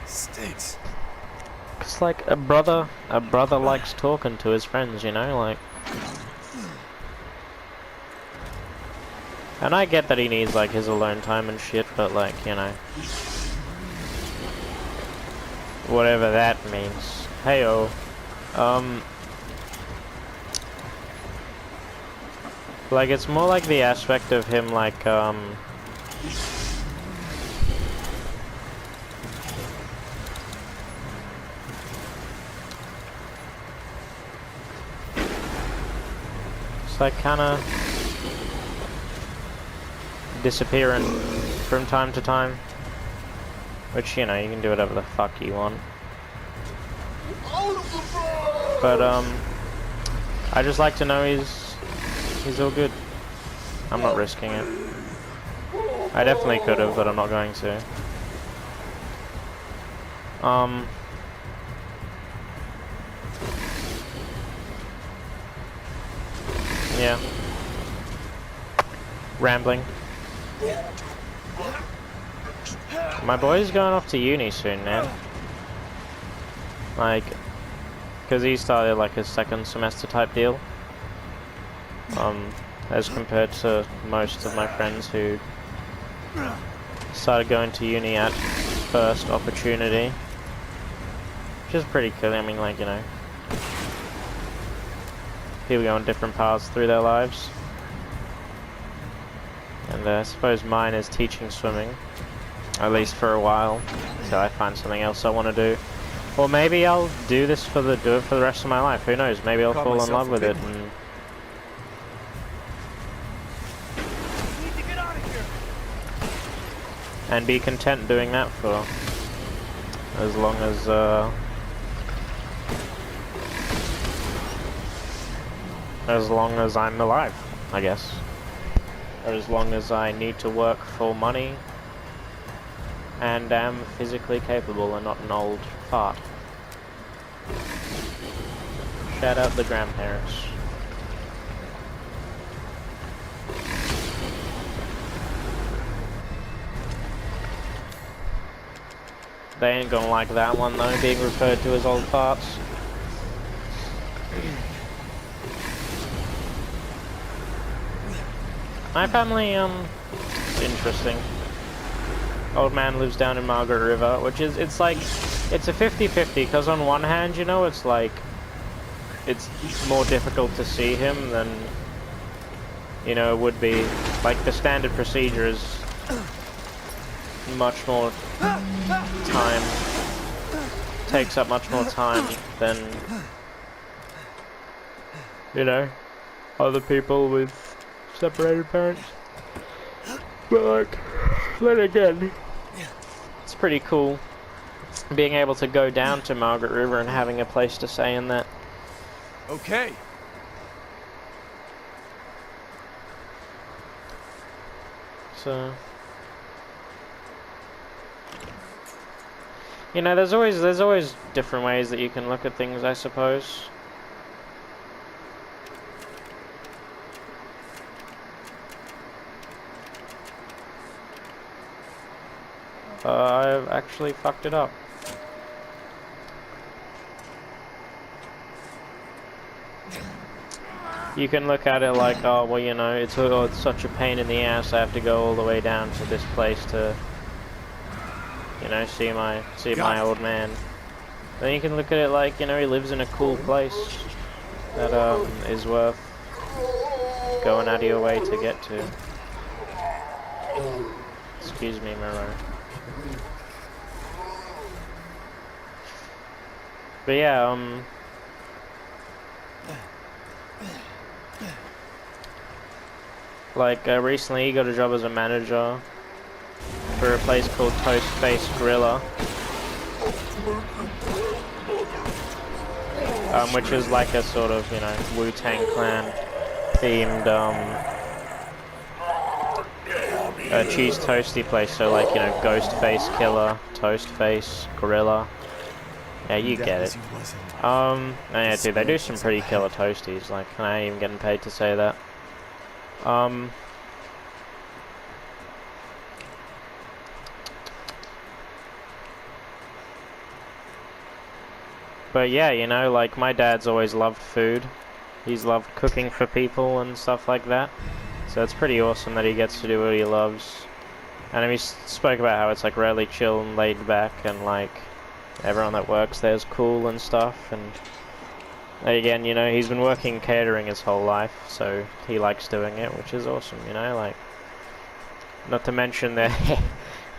Stinks. Cause like a brother likes talking to his friends, you know, like. And I get that he needs like his alone time and shit, but like, you know, whatever that means. Heyo. Like it's more like the aspect of him like it's like kinda disappearing from time to time. Which, you know, you can do whatever the fuck you want. But I just like to know he's all good. I'm not risking it. I definitely could have, but I'm not going to. Yeah. Rambling. My boy's going off to uni soon, man. Like, because he started like his second semester type deal. As compared to most of my friends who started going to uni at first opportunity. Which is pretty cool. I mean, like, you know, people go on different paths through their lives. And I suppose mine is teaching swimming. At least for a while. Until I find something else I want to do. Or maybe I'll do it for the rest of my life. Who knows? Maybe I'll fall in love with it and be content doing that for as long as I'm alive, I guess. Or as long as I need to work for money and am physically capable and not an old fart. Shout out the grandparents. They ain't gonna like that one though, being referred to as old farts. My family, interesting. Old man lives down in Margaret River, which is, it's like, it's a 50-50, because on one hand, you know, it's like, it's more difficult to see him than, you know, it would be. Like, the standard procedure is much more time, takes up much more time than, you know, other people with separated parents. But like, then again, it's pretty cool being able to go down to Margaret River and having a place to say in that. Okay. So, you know, there's always different ways that you can look at things, I suppose. I've actually fucked it up. You can look at it like, oh, well, you know, it's such a pain in the ass. I have to go all the way down to this place to, you know, see my old man. Then you can look at it like, you know, he lives in a cool place that is worth going out of your way to get to. Excuse me, Miro. But yeah, like recently he got a job as a manager for a place called Toast Face Gorilla, which is like a sort of, you know, Wu-Tang Clan themed cheese toasty place. So like, you know, Ghost Face Killer, Toast Face Gorilla. Yeah, you get it. Yeah, dude, they do some pretty killer toasties. Like, I ain't even getting paid to say that. But yeah, you know, like, my dad's always loved food. He's loved cooking for people and stuff like that. So it's pretty awesome that he gets to do what he loves. And he spoke about how it's like really chill and laid back, and like everyone that works there is cool and stuff. And again, you know, he's been working catering his whole life, so he likes doing it, which is awesome, you know, like, not to mention the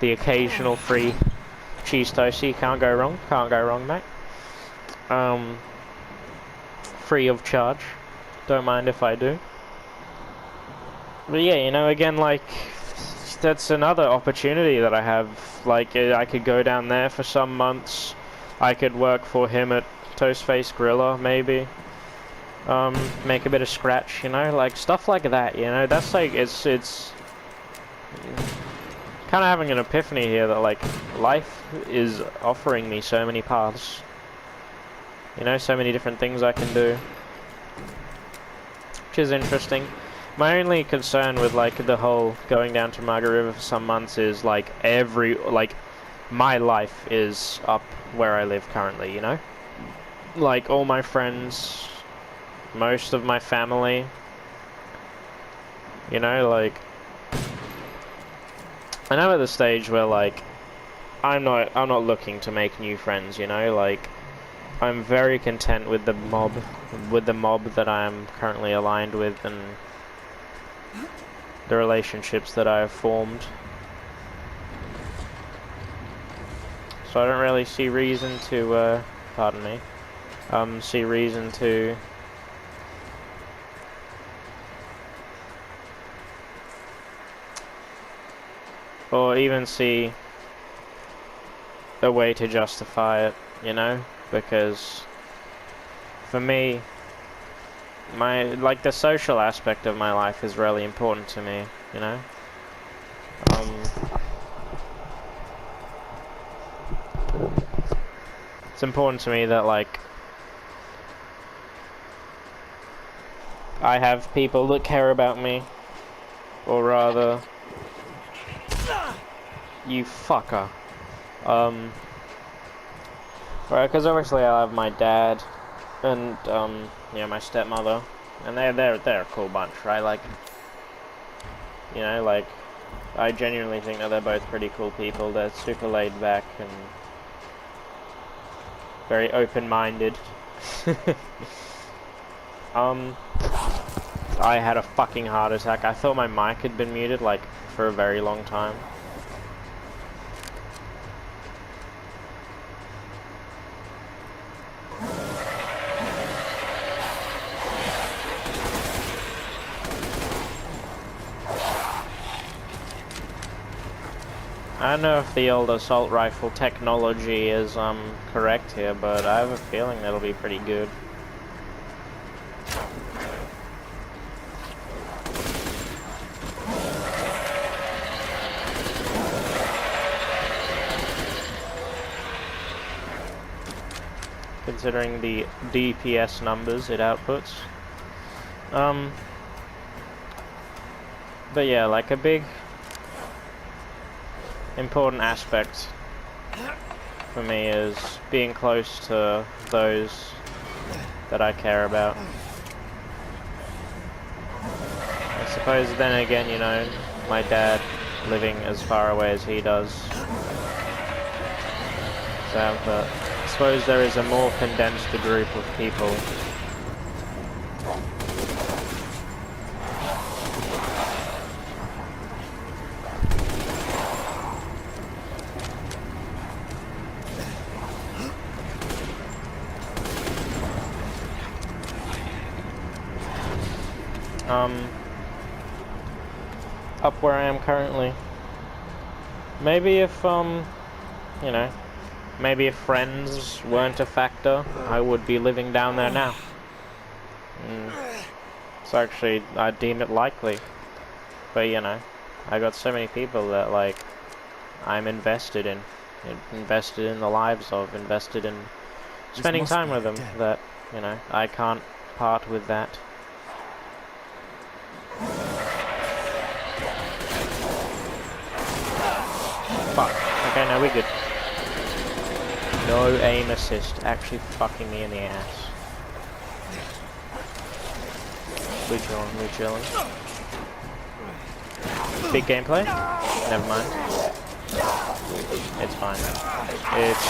occasional free cheese toasty. Can't go wrong, mate. Free of charge, don't mind if I do. But yeah, you know, again, like, that's another opportunity that I have. Like, I could go down there for some months. I could work for him at Toast Face Gorilla, maybe. Make a bit of scratch, you know, like, stuff like that, you know. That's like, it's kind of having an epiphany here that, like, life is offering me so many paths. You know, so many different things I can do. Which is interesting. My only concern with, like, the whole going down to Margaret River for some months is, like, my life is up where I live currently, you know? Like, all my friends, most of my family, you know, like, and I'm at the stage where, like, I'm not looking to make new friends, you know, like, I'm very content with the mob that I am currently aligned with, and the relationships that I have formed. So I don't really see reason to, pardon me, see reason to or even see a way to justify it, you know, because for me, like, the social aspect of my life is really important to me, you know. It's important to me that, like, I have people that care about me, or rather, you fucker. Right, because obviously I have my dad and yeah, my stepmother, and they're a cool bunch, right? Like, you know, like, I genuinely think that they're both pretty cool people. They're super laid back and very open-minded. I had a fucking heart attack. I thought my mic had been muted, like, for a very long time. I don't know if the old assault rifle technology is correct here, but I have a feeling that'll be pretty good. Considering the DPS numbers it outputs. But yeah, like, a big important aspect for me is being close to those that I care about. I suppose then again, you know, my dad living as far away as he does. So, but I suppose there is a more condensed group of people. Up where I am currently. Maybe if, you know, maybe if friends weren't a factor, I would be living down there now. So actually, I deem it likely. But, you know, I got so many people that, like, I'm invested in the lives of, invested in spending time with them, that, you know, I can't part with that. Fuck. Okay, no, we're good. No aim assist. Actually fucking me in the ass. We're chilling. Big gameplay? Never mind. It's fine. It's...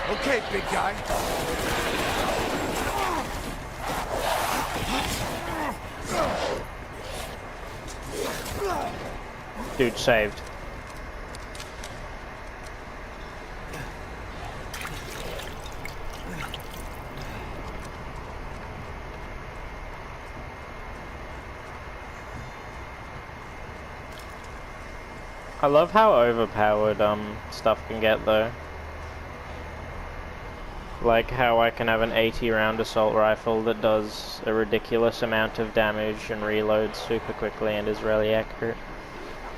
Okay, big guy. Dude saved. I love how overpowered stuff can get though. Like how I can have an 80-round assault rifle that does a ridiculous amount of damage and reloads super quickly and is really accurate.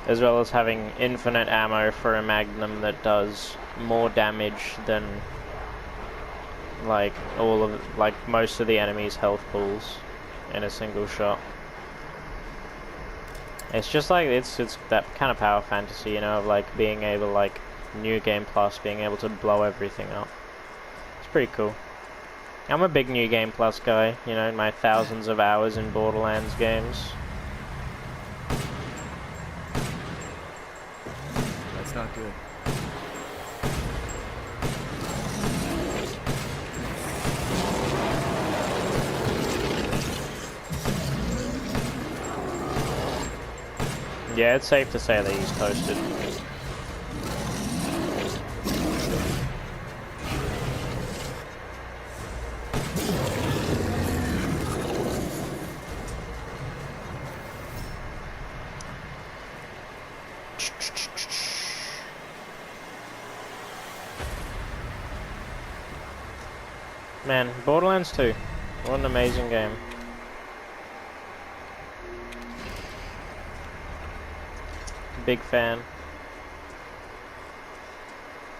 As well as having infinite ammo for a magnum that does more damage than like most of the enemy's health pools in a single shot. It's just like it's that kind of power fantasy, you know, of like being able, like, New Game Plus, being able to blow everything up. Pretty cool. I'm a big New Game Plus guy, you know, my thousands of hours in Borderlands games. That's not good. Yeah, it's safe to say that he's toasted. Man, Borderlands 2. What an amazing game. Big fan.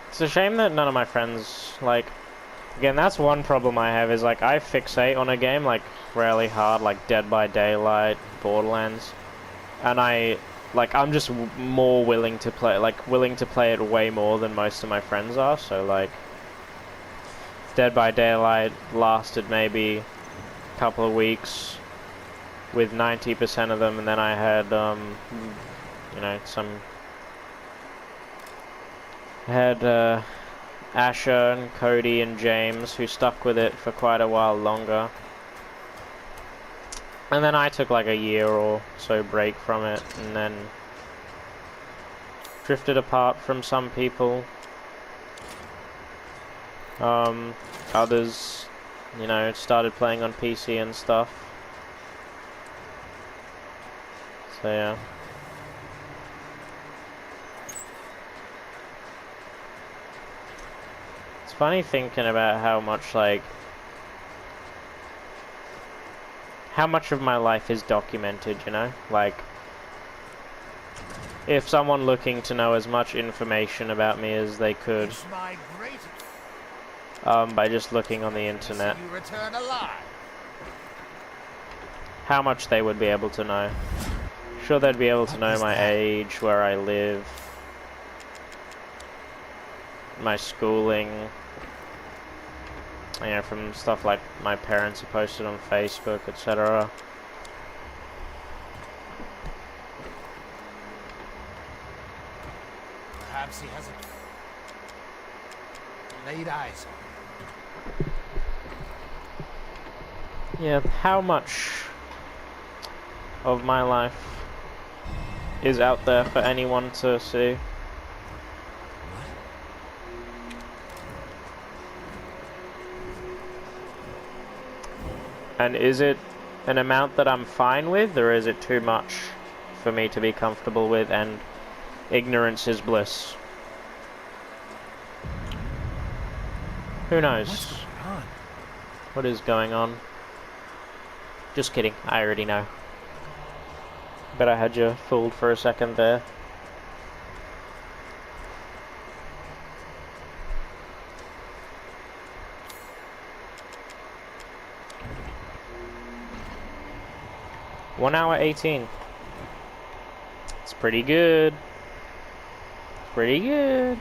It's a shame that none of my friends, like... Again, that's one problem I have, is like, I fixate on a game, like, really hard, like Dead by Daylight, Borderlands. And I'm just more willing to play, willing to play it way more than most of my friends are, so like... Dead by Daylight lasted maybe a couple of weeks with 90% of them, and then I had, you know, Asher and Cody and James who stuck with it for quite a while longer. And then I took like a year or so break from it, and then drifted apart from some people. Others, you know, started playing on PC and stuff. So yeah. It's funny thinking about how much, like, how much of my life is documented, you know? Like, if someone looking to know as much information about me as they could, It's my great by just looking on the internet. You return alive. How much they would be able to know. Sure, they'd be able to know my age, where I live, my schooling, you know, from stuff like my parents have posted on Facebook, etc. Perhaps he hasn't laid eyes on you. Yeah, how much of my life is out there for anyone to see? And is it an amount that I'm fine with, or is it too much for me to be comfortable with, and ignorance is bliss? Who knows? What is going on? Just kidding, I already know. Bet I had you fooled for a second there. One hour 18. It's pretty good. Pretty good.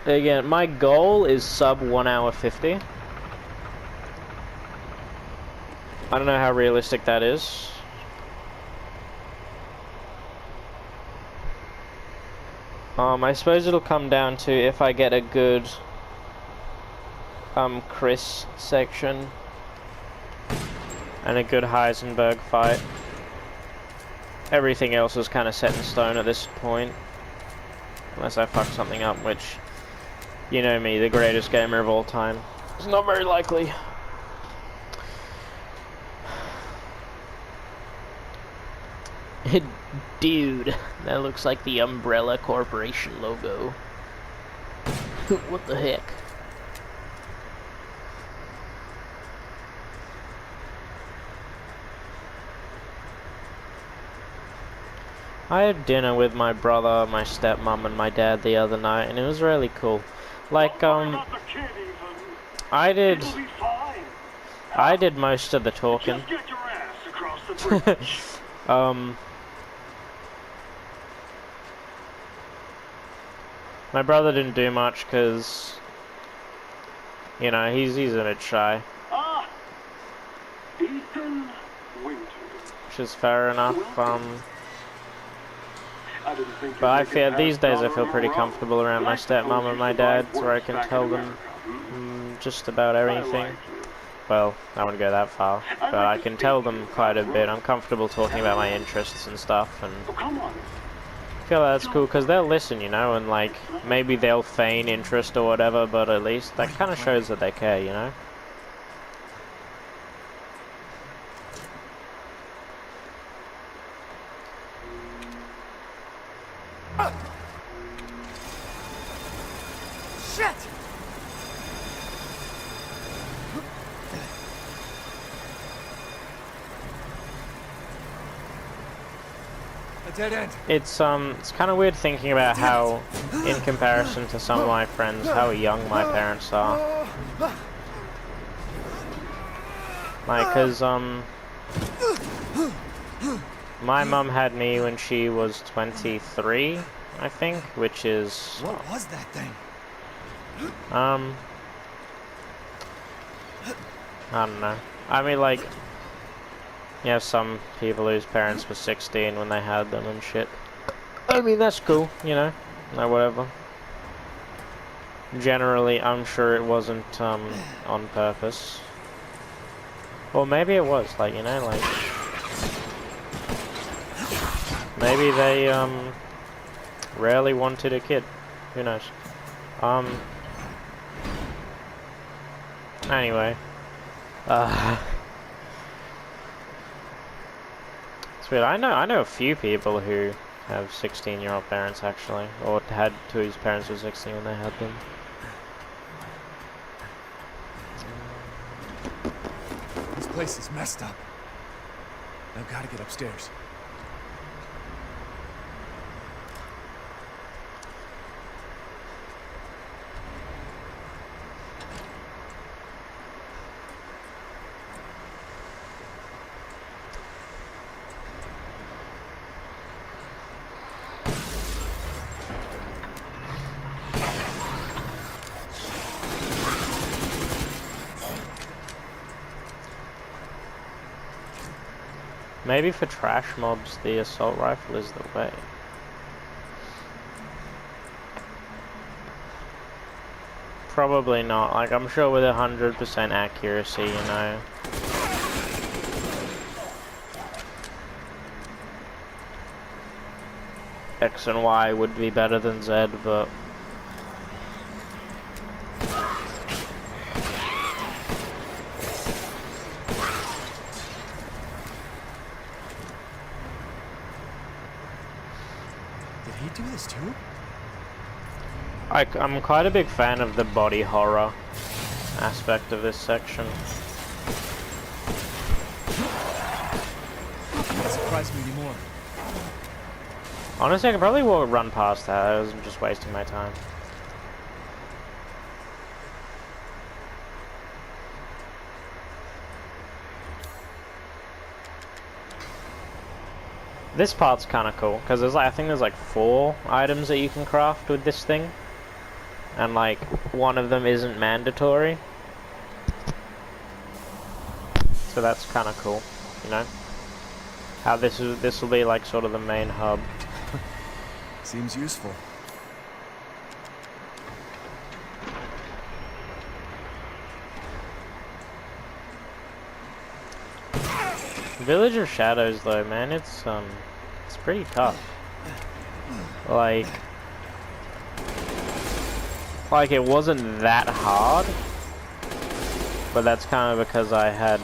Again, my goal is sub 1 hour 50. I don't know how realistic that is. I suppose it'll come down to if I get a good Chris section and a good Heisenberg fight. Everything else is kind of set in stone at this point, unless I fuck something up, which, you know me, the greatest gamer of all time. It's not very likely. Dude, that looks like the Umbrella Corporation logo. What the heck? I had dinner with my brother, my stepmom, and my dad the other night, and it was really cool. Like, I did most of the talking. My brother didn't do much because, you know, he's a bit shy. Which is fair enough. But I feel these days I feel pretty comfortable around my stepmom and my dad, where I can tell them just about everything. Well, I wouldn't go that far, but I can tell them quite a bit. I'm comfortable talking about my interests and stuff, and I feel that's cool because they'll listen, you know, and like maybe they'll feign interest or whatever, but at least that kind of shows that they care, you know. Shit! A dead end. It's kind of weird thinking about how, in comparison to some of my friends, how young my parents are. Like, cause my mum had me when she was 23, I think, which is... What was that thing? I don't know. I mean, like, you have some people whose parents were 16 when they had them and shit. I mean, that's cool, you know, or whatever. Generally, I'm sure it wasn't, on purpose. Or maybe it was, like, you know, like... Maybe they, rarely wanted a kid. Who knows? Anyway. It's weird. I know a few people who have 16-year-old parents, actually. Or had two whose parents were 16 when they had them. This place is messed up. I've got to get upstairs. Maybe for trash mobs, the assault rifle is the way. Probably not. Like, I'm sure with 100% accuracy, you know. X and Y would be better than Z, but... Did he do this too? I'm quite a big fan of the body horror aspect of this section. That surprised me anymore. Honestly, I could probably run past that. I was just wasting my time. This part's kind of cool because there's like, I think there's like 4 items that you can craft with this thing, and like one of them isn't mandatory. So that's kind of cool, you know. How this will be like sort of the main hub. Seems useful. Village of Shadows though, man, it's pretty tough. Like it wasn't that hard, but that's kind of because I had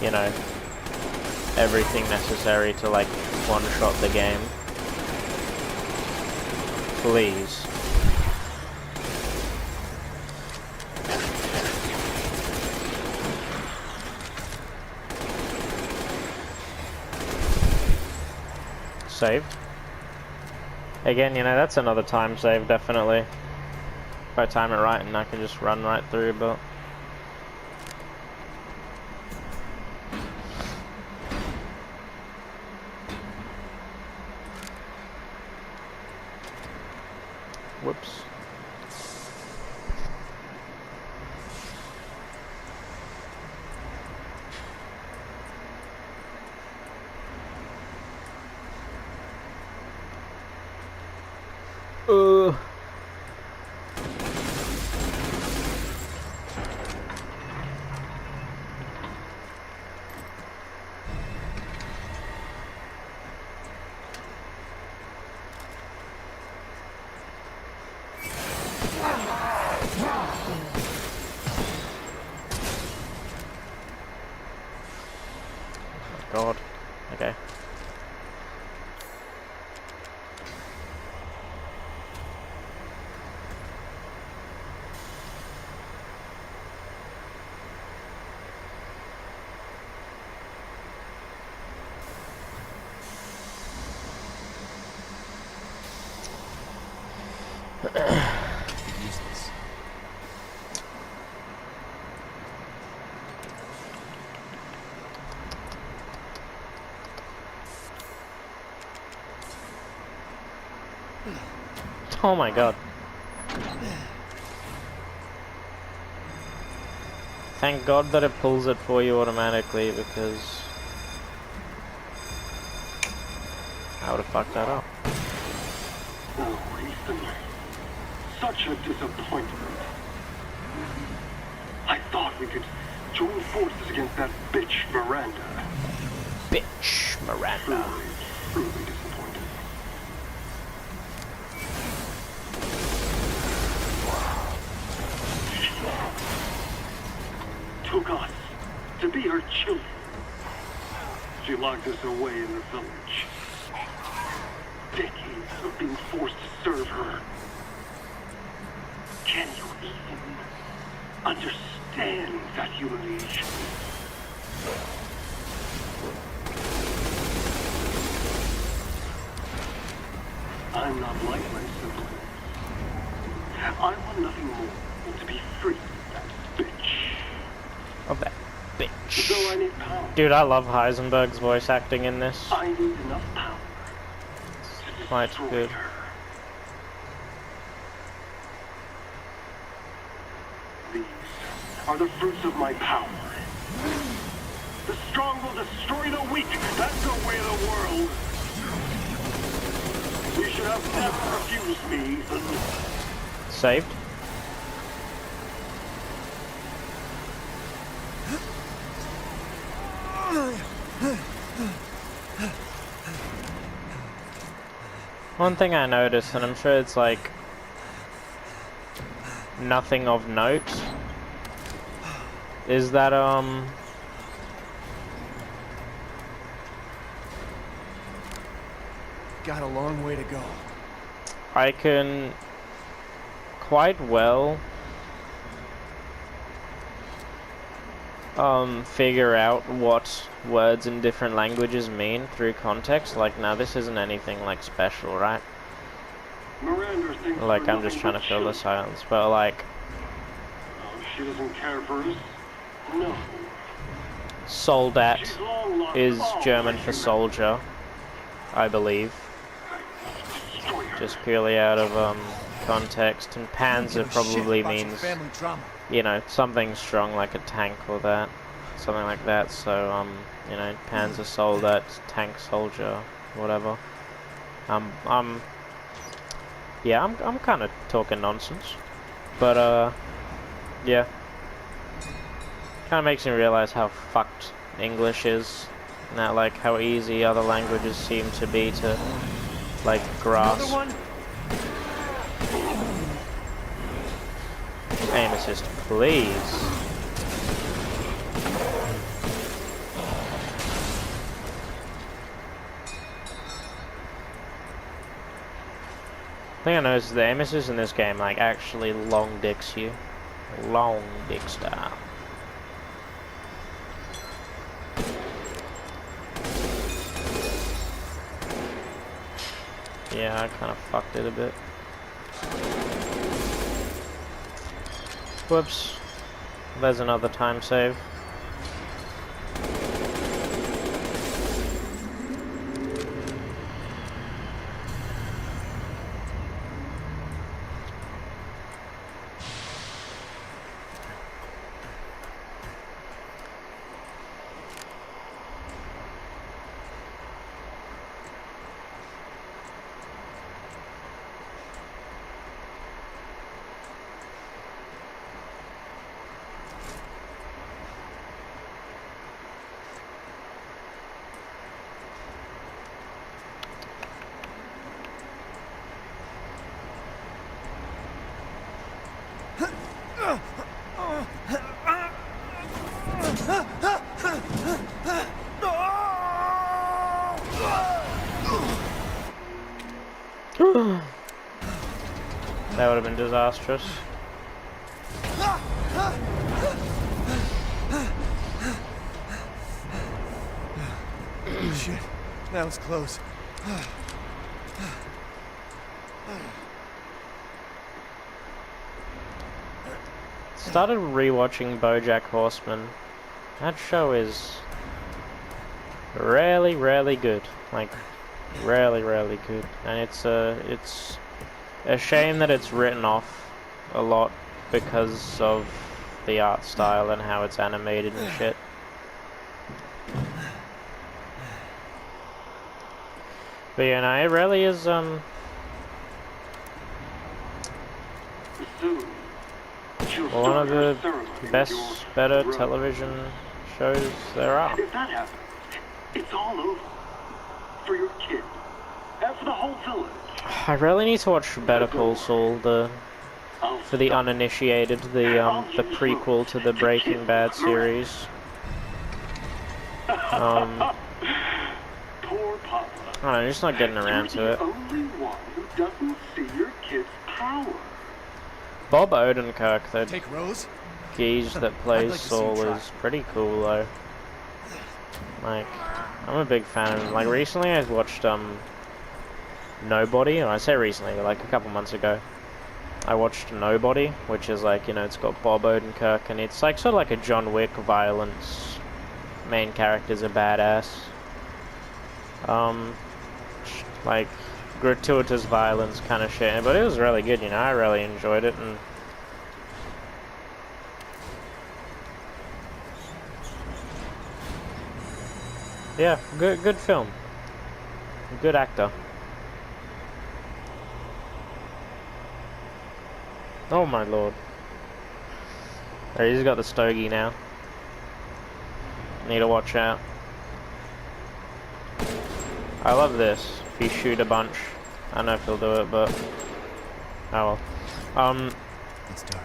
you know, everything necessary to like one-shot the game. Please. Save. Again, you know, that's another time save, definitely. If I time it right and I can just run right through, but... Whoops. God. Okay. Useless. Oh my god. Thank God that it pulls it for you automatically, because I would have fucked that up. Oh, Ethan. Such a disappointment. I thought we could join forces against that bitch Miranda. Bitch Miranda. Truly disappointed. Took us to be her children. She locked us away in the village. Decades of being forced to serve her. Can you even understand that humiliation? I'm not like my siblings. I want nothing more than to be free of that bitch. Of that bitch. So I need power. Dude, I love Heisenberg's voice acting in this. I need enough power to Quite destroy good. her. These are the fruits of my power. The strong will destroy the weak. That's the way of the world. You should have never refused me, Ethan. Saved. One thing I noticed, and I'm sure it's like nothing of note, is that Got a long way to go. I can quite well figure out what words in different languages mean through context. Like, now this isn't anything like special, right? Miranda thinks Like, we're I'm just trying to nothing fill the but silence, but like, Oh, she doesn't care for us. No. soldat She's long lost is all German for humanity. soldier, I believe. Destroy her. Just purely out of context, and Panzer probably means, family drama. you know, something strong like a tank or that, something like that. So you know, Panzer soldat, tank soldier, whatever. Yeah, I'm kind of talking nonsense, but yeah, kind of makes me realize how fucked English is, and that like how easy other languages seem to be to like grasp. Another one? Aim assist, please. The thing I noticed is the aim assist in this game like actually long dicks you. Long dick style. Yeah, I kind of fucked it a bit. Whoops. There's another time save. That would have been disastrous. Shit, that was close. Started rewatching BoJack Horseman. That show is really, really good. Like, really, really good. And it's a shame that it's written off a lot because of the art style and how it's animated and shit. But yeah, no, it really is, Soon, she'll one of start her the ceremony best, with your better rose. television shows there are. If that happens, it's all over. For your kid. And for the whole village. I really need to watch Better Call Saul, for the uninitiated, the prequel to the Breaking Bad series. Poor Papa. I don't know, just not getting around to You're it. the only one who doesn't see your kid's power. Bob Odenkirk, the Take Rose? geese that I'd plays like to see you Saul, try. is pretty cool though. Like, I'm a big fan of him. Like, recently I watched Nobody, and I say recently, but like a couple months ago, I watched Nobody, which is like, you know, it's got Bob Odenkirk, and it's like sort of like a John Wick violence. Main character's a badass. Like gratuitous violence kind of shit, but it was really good, you know. I really enjoyed it, and Yeah, good film. Good actor. Oh my lord. Oh, he's got the stogie now. Need to watch out. I love this. If you shoot a bunch. I don't know if he'll do it, but oh well. It's dark.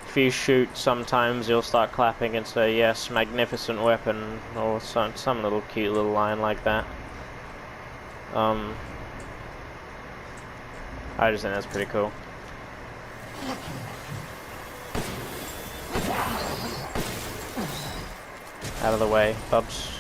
If you shoot, sometimes you'll start clapping and say, "Yes, magnificent weapon," or some little cute little line like that. I just think that's pretty cool. Out of the way, Bubs.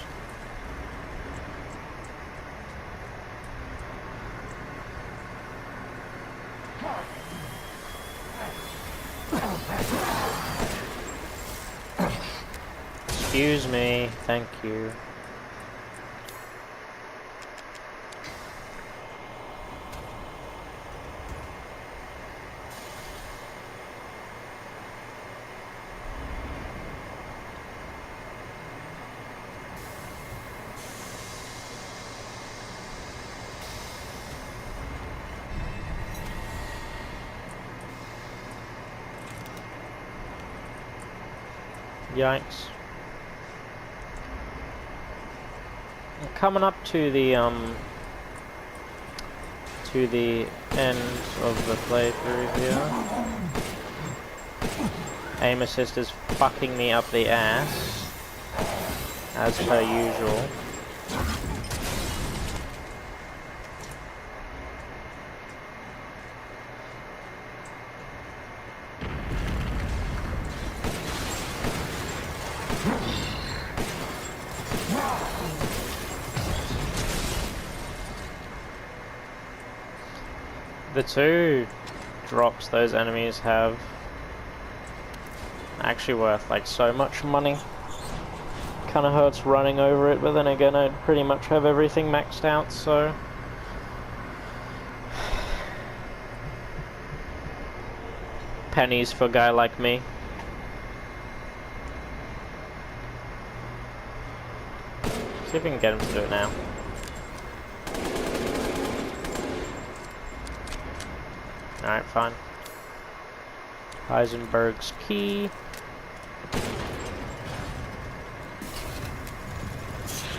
Excuse me, thank you. Yikes. Coming up to the end of the playthrough here. Aim assist is fucking me up the ass, as per usual. The two drops those enemies have actually worth like so much money. Kinda hurts running over it, but then again I pretty much have everything maxed out, so pennies for a guy like me. See if we can get him to do it now. Alright, fine. Heisenberg's key.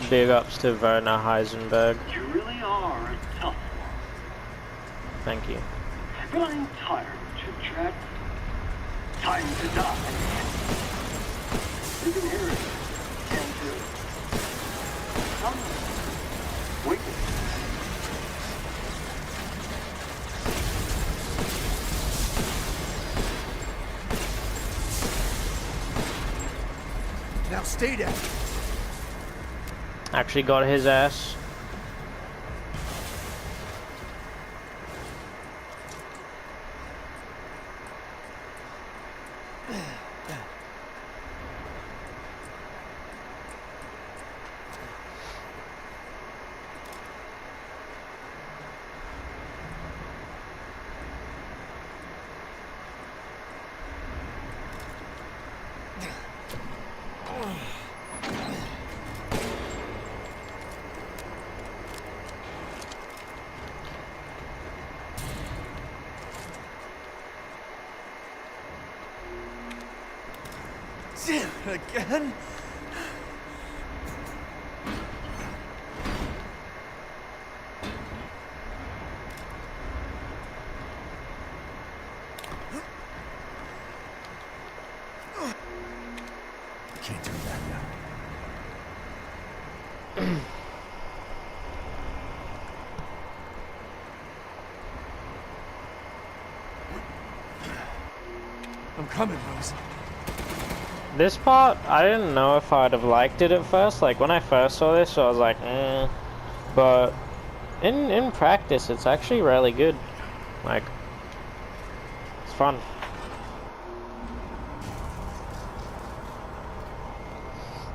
Big ups to Werner Heisenberg. You really are a tough one. Thank you. But I'm tired of chit-chat. Time to die. You can hear it. Can't do it. Come. Wait. Now stay down. Actually got his ass. Again? Can't do that now. I'm coming, Rose. This part, I didn't know if I'd have liked it at first. Like, when I first saw this, I was like, But in practice, it's actually really good. Like, it's fun.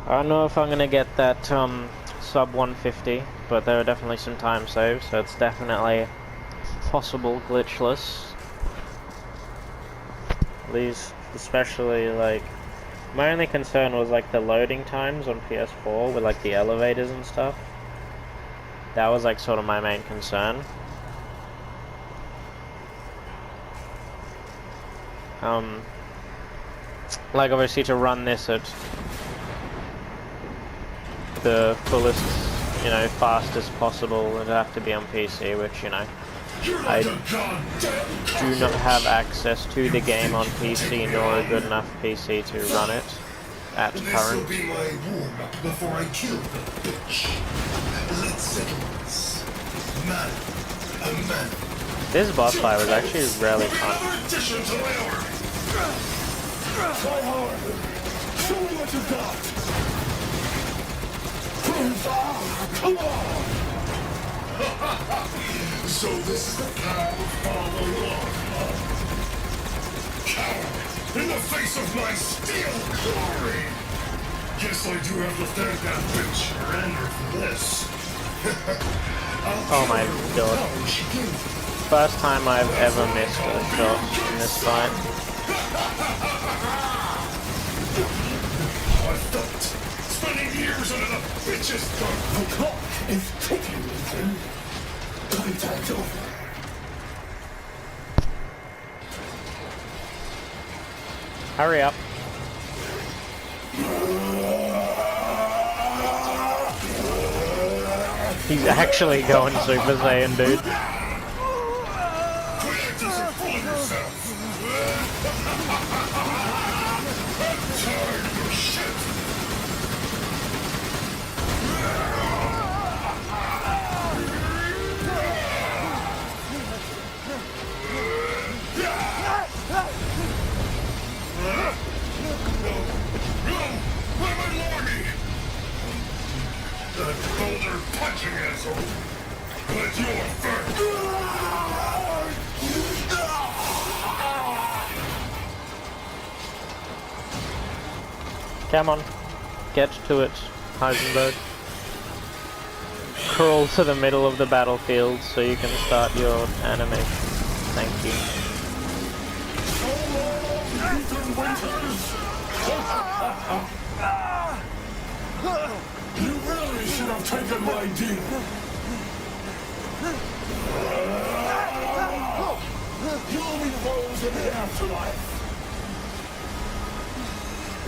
I don't know if I'm gonna get that sub 150, but there are definitely some time saves, so it's definitely possible glitchless. These, especially like My only concern was like the loading times on PS4 with like the elevators and stuff. That was like sort of my main concern. Like obviously to run this at the fullest, you know, fastest possible, it'd have to be on PC, which, you know, I do not have access to the game on PC, nor a good enough PC to run it at current. This will be my warm-up before I kill the bitch. Let's settle this. Man, a man. This boss fight was actually really fun. Addition to my army. Try hard. Show me what you got. Come on. So this is the path of follow along, huh? Coward, in the face of my steel glory! Guess I do have to thank that bitch Miranda for this. Oh my god. First time I've ever missed a shot in this fight. I felt spending years under the bitch's thumb. The clock is ticking, Ethan. Contact over. Hurry up. He's actually going Super Saiyan, dude. That boulder punching asshole. But you're first. Come on. Get to it, Heisenberg. Crawl to the middle of the battlefield so you can start your animation. Thank you. You really should have taken my deal. You'll be foes in the afterlife.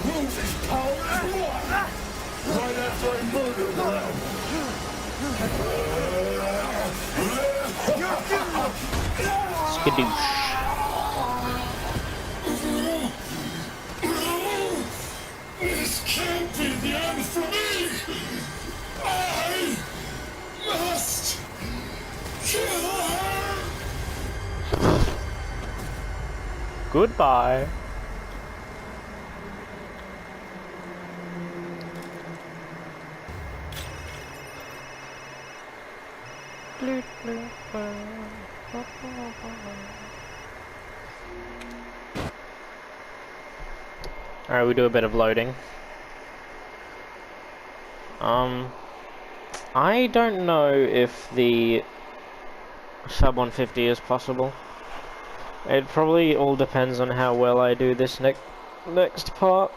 Rose's power is one. Right after I murdered them. Skadoosh. This can't be the end for me! I must kill her! Goodbye. Alright, we do a bit of loading. I don't know if the sub 150 is possible. It probably all depends on how well I do this next part.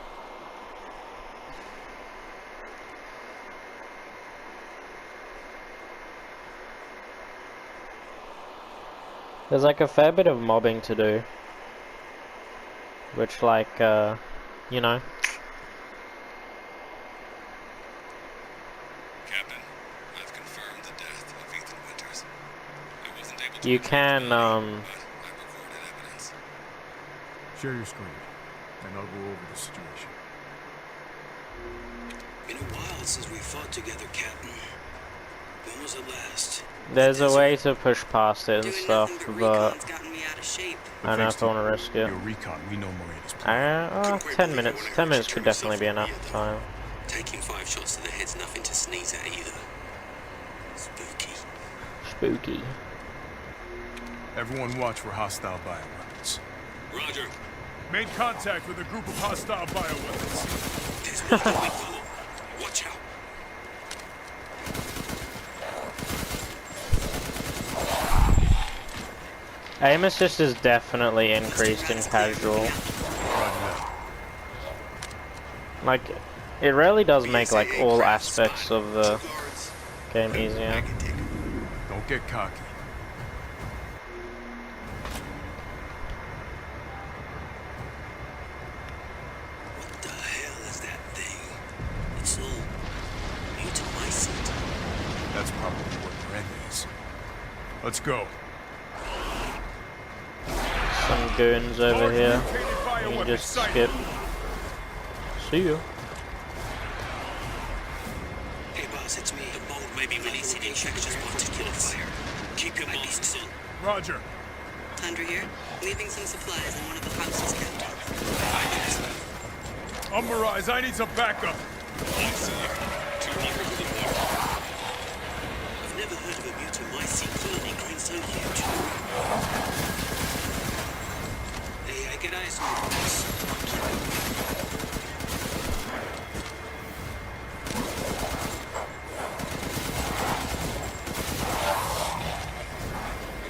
There's like a fair bit of mobbing to do, which like, you know. Captain, I've confirmed the death of Ethan Winters. I wasn't able to. You can, but I recorded evidence. Share your screen, and I'll go over the situation. Been a while since we fought together, Captain. When was it last? There's a way to push past it and stuff, but I don't know if I want to risk it. Your recon, we know Morena's plan. 10 minutes. 10 minutes could definitely be enough time. Taking 5 shots to the head's nothing to sneeze at either. Spooky. Spooky. Everyone watch for hostile bioweapons. Roger. Made contact with a group of hostile bioweapons. There's one coming. Watch out. Aim assist is definitely increased in casual. Like, it really does make like all aspects of the game easier. Don't get cocky. What the hell is that thing? It's all mutamycete. That's probably what Ren is. Let's go. Some goons over here. You can just skip. See you. Hey boss, it's me. The mold may be releasing infectious particulates. Keep your masks on. Roger. Tundra here, leaving some supplies in one of the houses kept. Umberise, I need some backup. I see you. Too eager to the war. I've never heard of a mutamycete colony growing so huge. Hey, I get eyes on you, boss.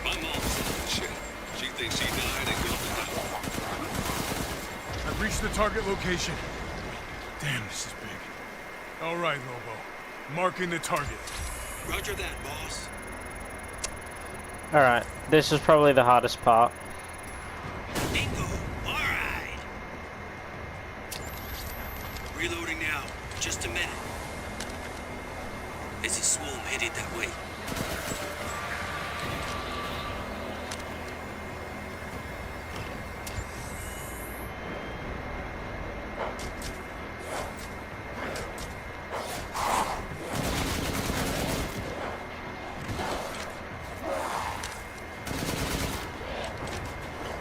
My mom's shit. She thinks she died and gone to die. I've reached the target location. Damn, this is big. All right, Lobo. Marking the target. Roger that, boss. Alright, this is probably the hardest part. Bingo. All right. Reloading now. Just a minute. There's a swarm headed that way.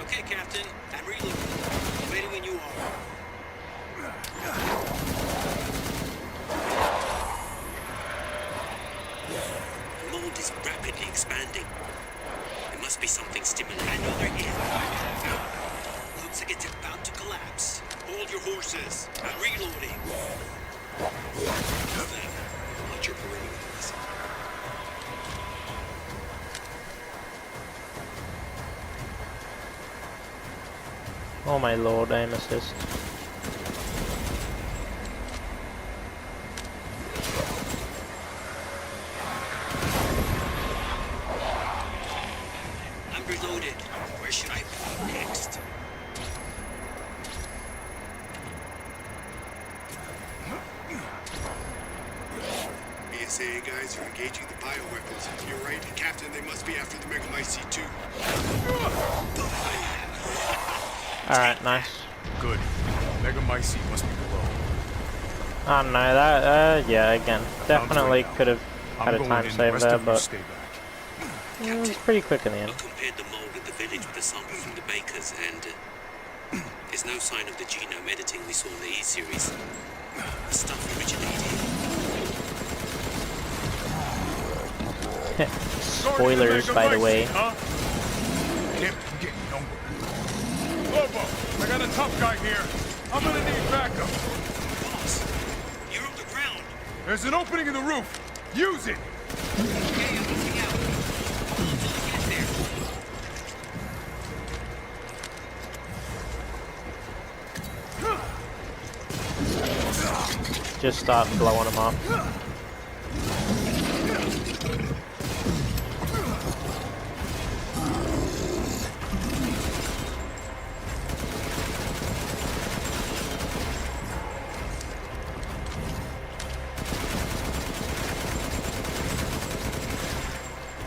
Okay, Captain. I'm reloading. Ready when you are. The mold is rapidly expanding. There must be something stimulating. Another hit. Looks like it's about to collapse. Hold your horses. I'm reloading. Watch your perimeters. Oh my lord, aim assist. I'm reloaded. Where should I be next? BSAA guys are engaging the bioweapons. You're right, Captain, they must be after the Megamycete too. Alright, nice. Good. Megamycete must be below. Oh no, that, yeah, again. Definitely right could have had a going time in, save rest there, of you but stay back. it was pretty quick in the end. I compared the mold in the village with a sample from the bakers, and there's no sign of the genome editing we saw in the E-series. The stuff originated. Spoilers, by the way. Huh? Can't get nowhere. Lobo, I got a tough guy here. I'm gonna need backup. Boss, you're on the ground. There's an opening in the roof. Use it. Okay, I'm moving out. Hold until I get there. Just start blowing them up.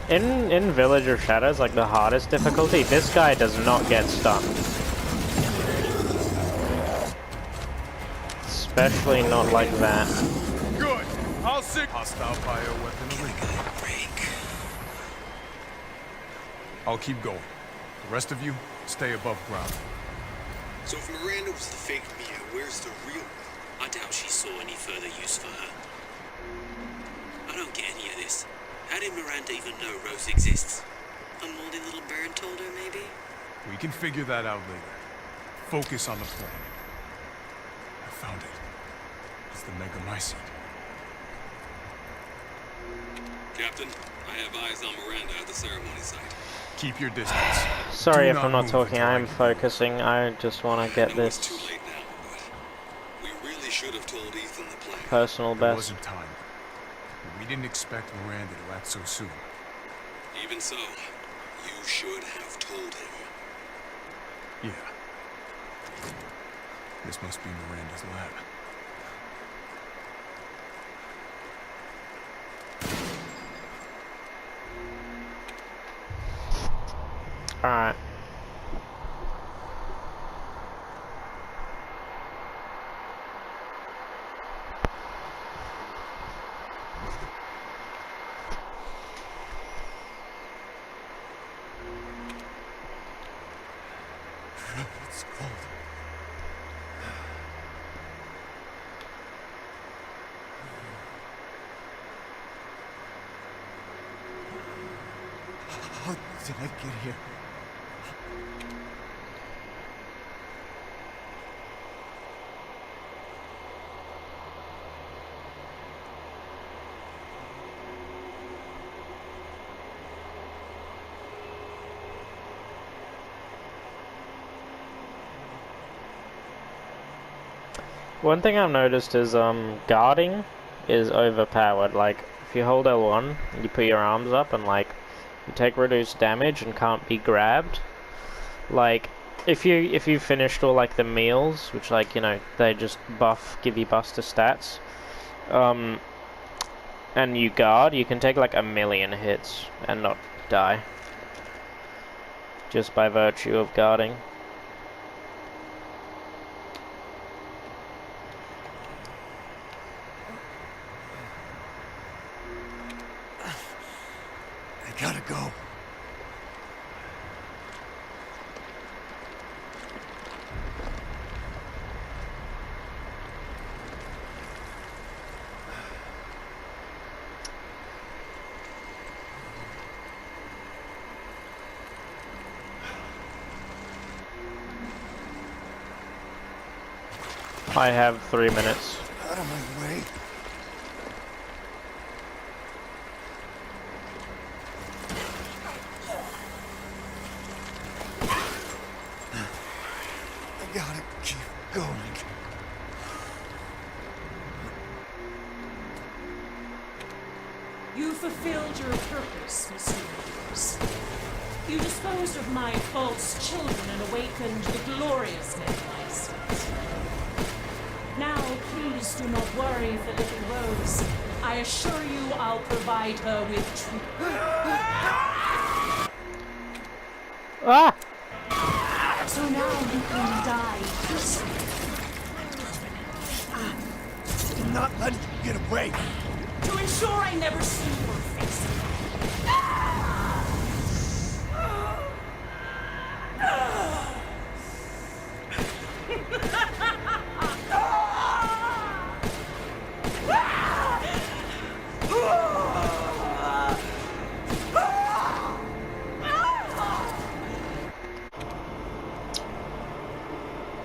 In Village of Shadows, like the hardest difficulty, this guy does not get stunned. Especially not like that. Good. I'll sick. Hostile bioweapon elite. I'll keep going. The rest of you, stay above ground. So if Miranda was the fake Mia, where's the real one? I doubt she saw any further use for her. I don't get any of this. How did Miranda even know Rose exists? A moldy little bird told her, maybe? We can figure that out later. Focus on the plan. I found it. It's the Megamycete. Captain, I have eyes on Miranda at the ceremony site. Keep your distance. Sorry Do if I'm not move talking, until I I am get focusing. I just want to get I know it's this. too late now, but we really should have personal There best. wasn't time. We didn't expect Miranda to act so soon. Even so, you should have told him. Yeah. This must be Miranda's lab. Alright. It's cold. How did I get here? One thing I've noticed is guarding is overpowered. Like if you hold L1, you put your arms up and like you take reduced damage and can't be grabbed. Like if you finished all like the meals, which like they just give you buster stats, and you guard, you can take like 1,000,000 hits and not die just by virtue of guarding. I gotta go. I have 3 minutes. Out of my way. I gotta keep going. You fulfilled your purpose, Mr. Rivers. You disposed of my false children and awakened the glorious Nebulizer. Now, please do not worry for little Rose. I assure you I'll provide her with treatment. Ah! So now you can die peacefully. I'm not letting you get away. To ensure I never see your face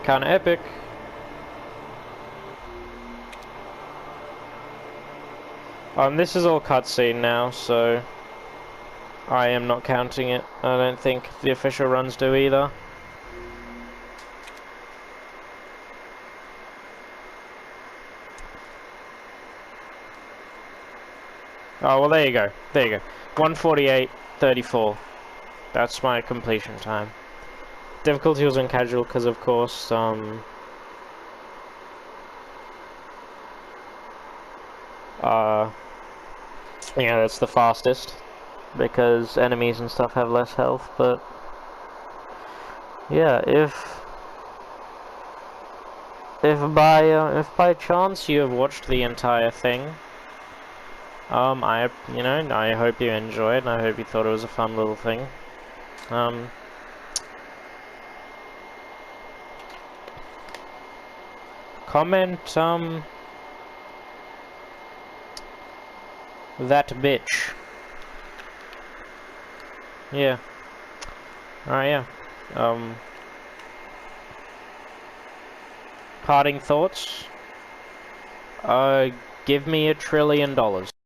Kinda epic. This is all cutscene now, so I am not counting it. I don't think the official runs do either. Oh, well, there you go. There you go. 1:48:34. That's my completion time. Difficulty was on casual because, of course, that's the fastest because enemies and stuff have less health. But yeah, if by chance you have watched the entire thing, I hope you enjoyed and I hope you thought it was a fun little thing. Comment that bitch. Yeah. Alright, yeah. Parting thoughts? Give me $1 trillion.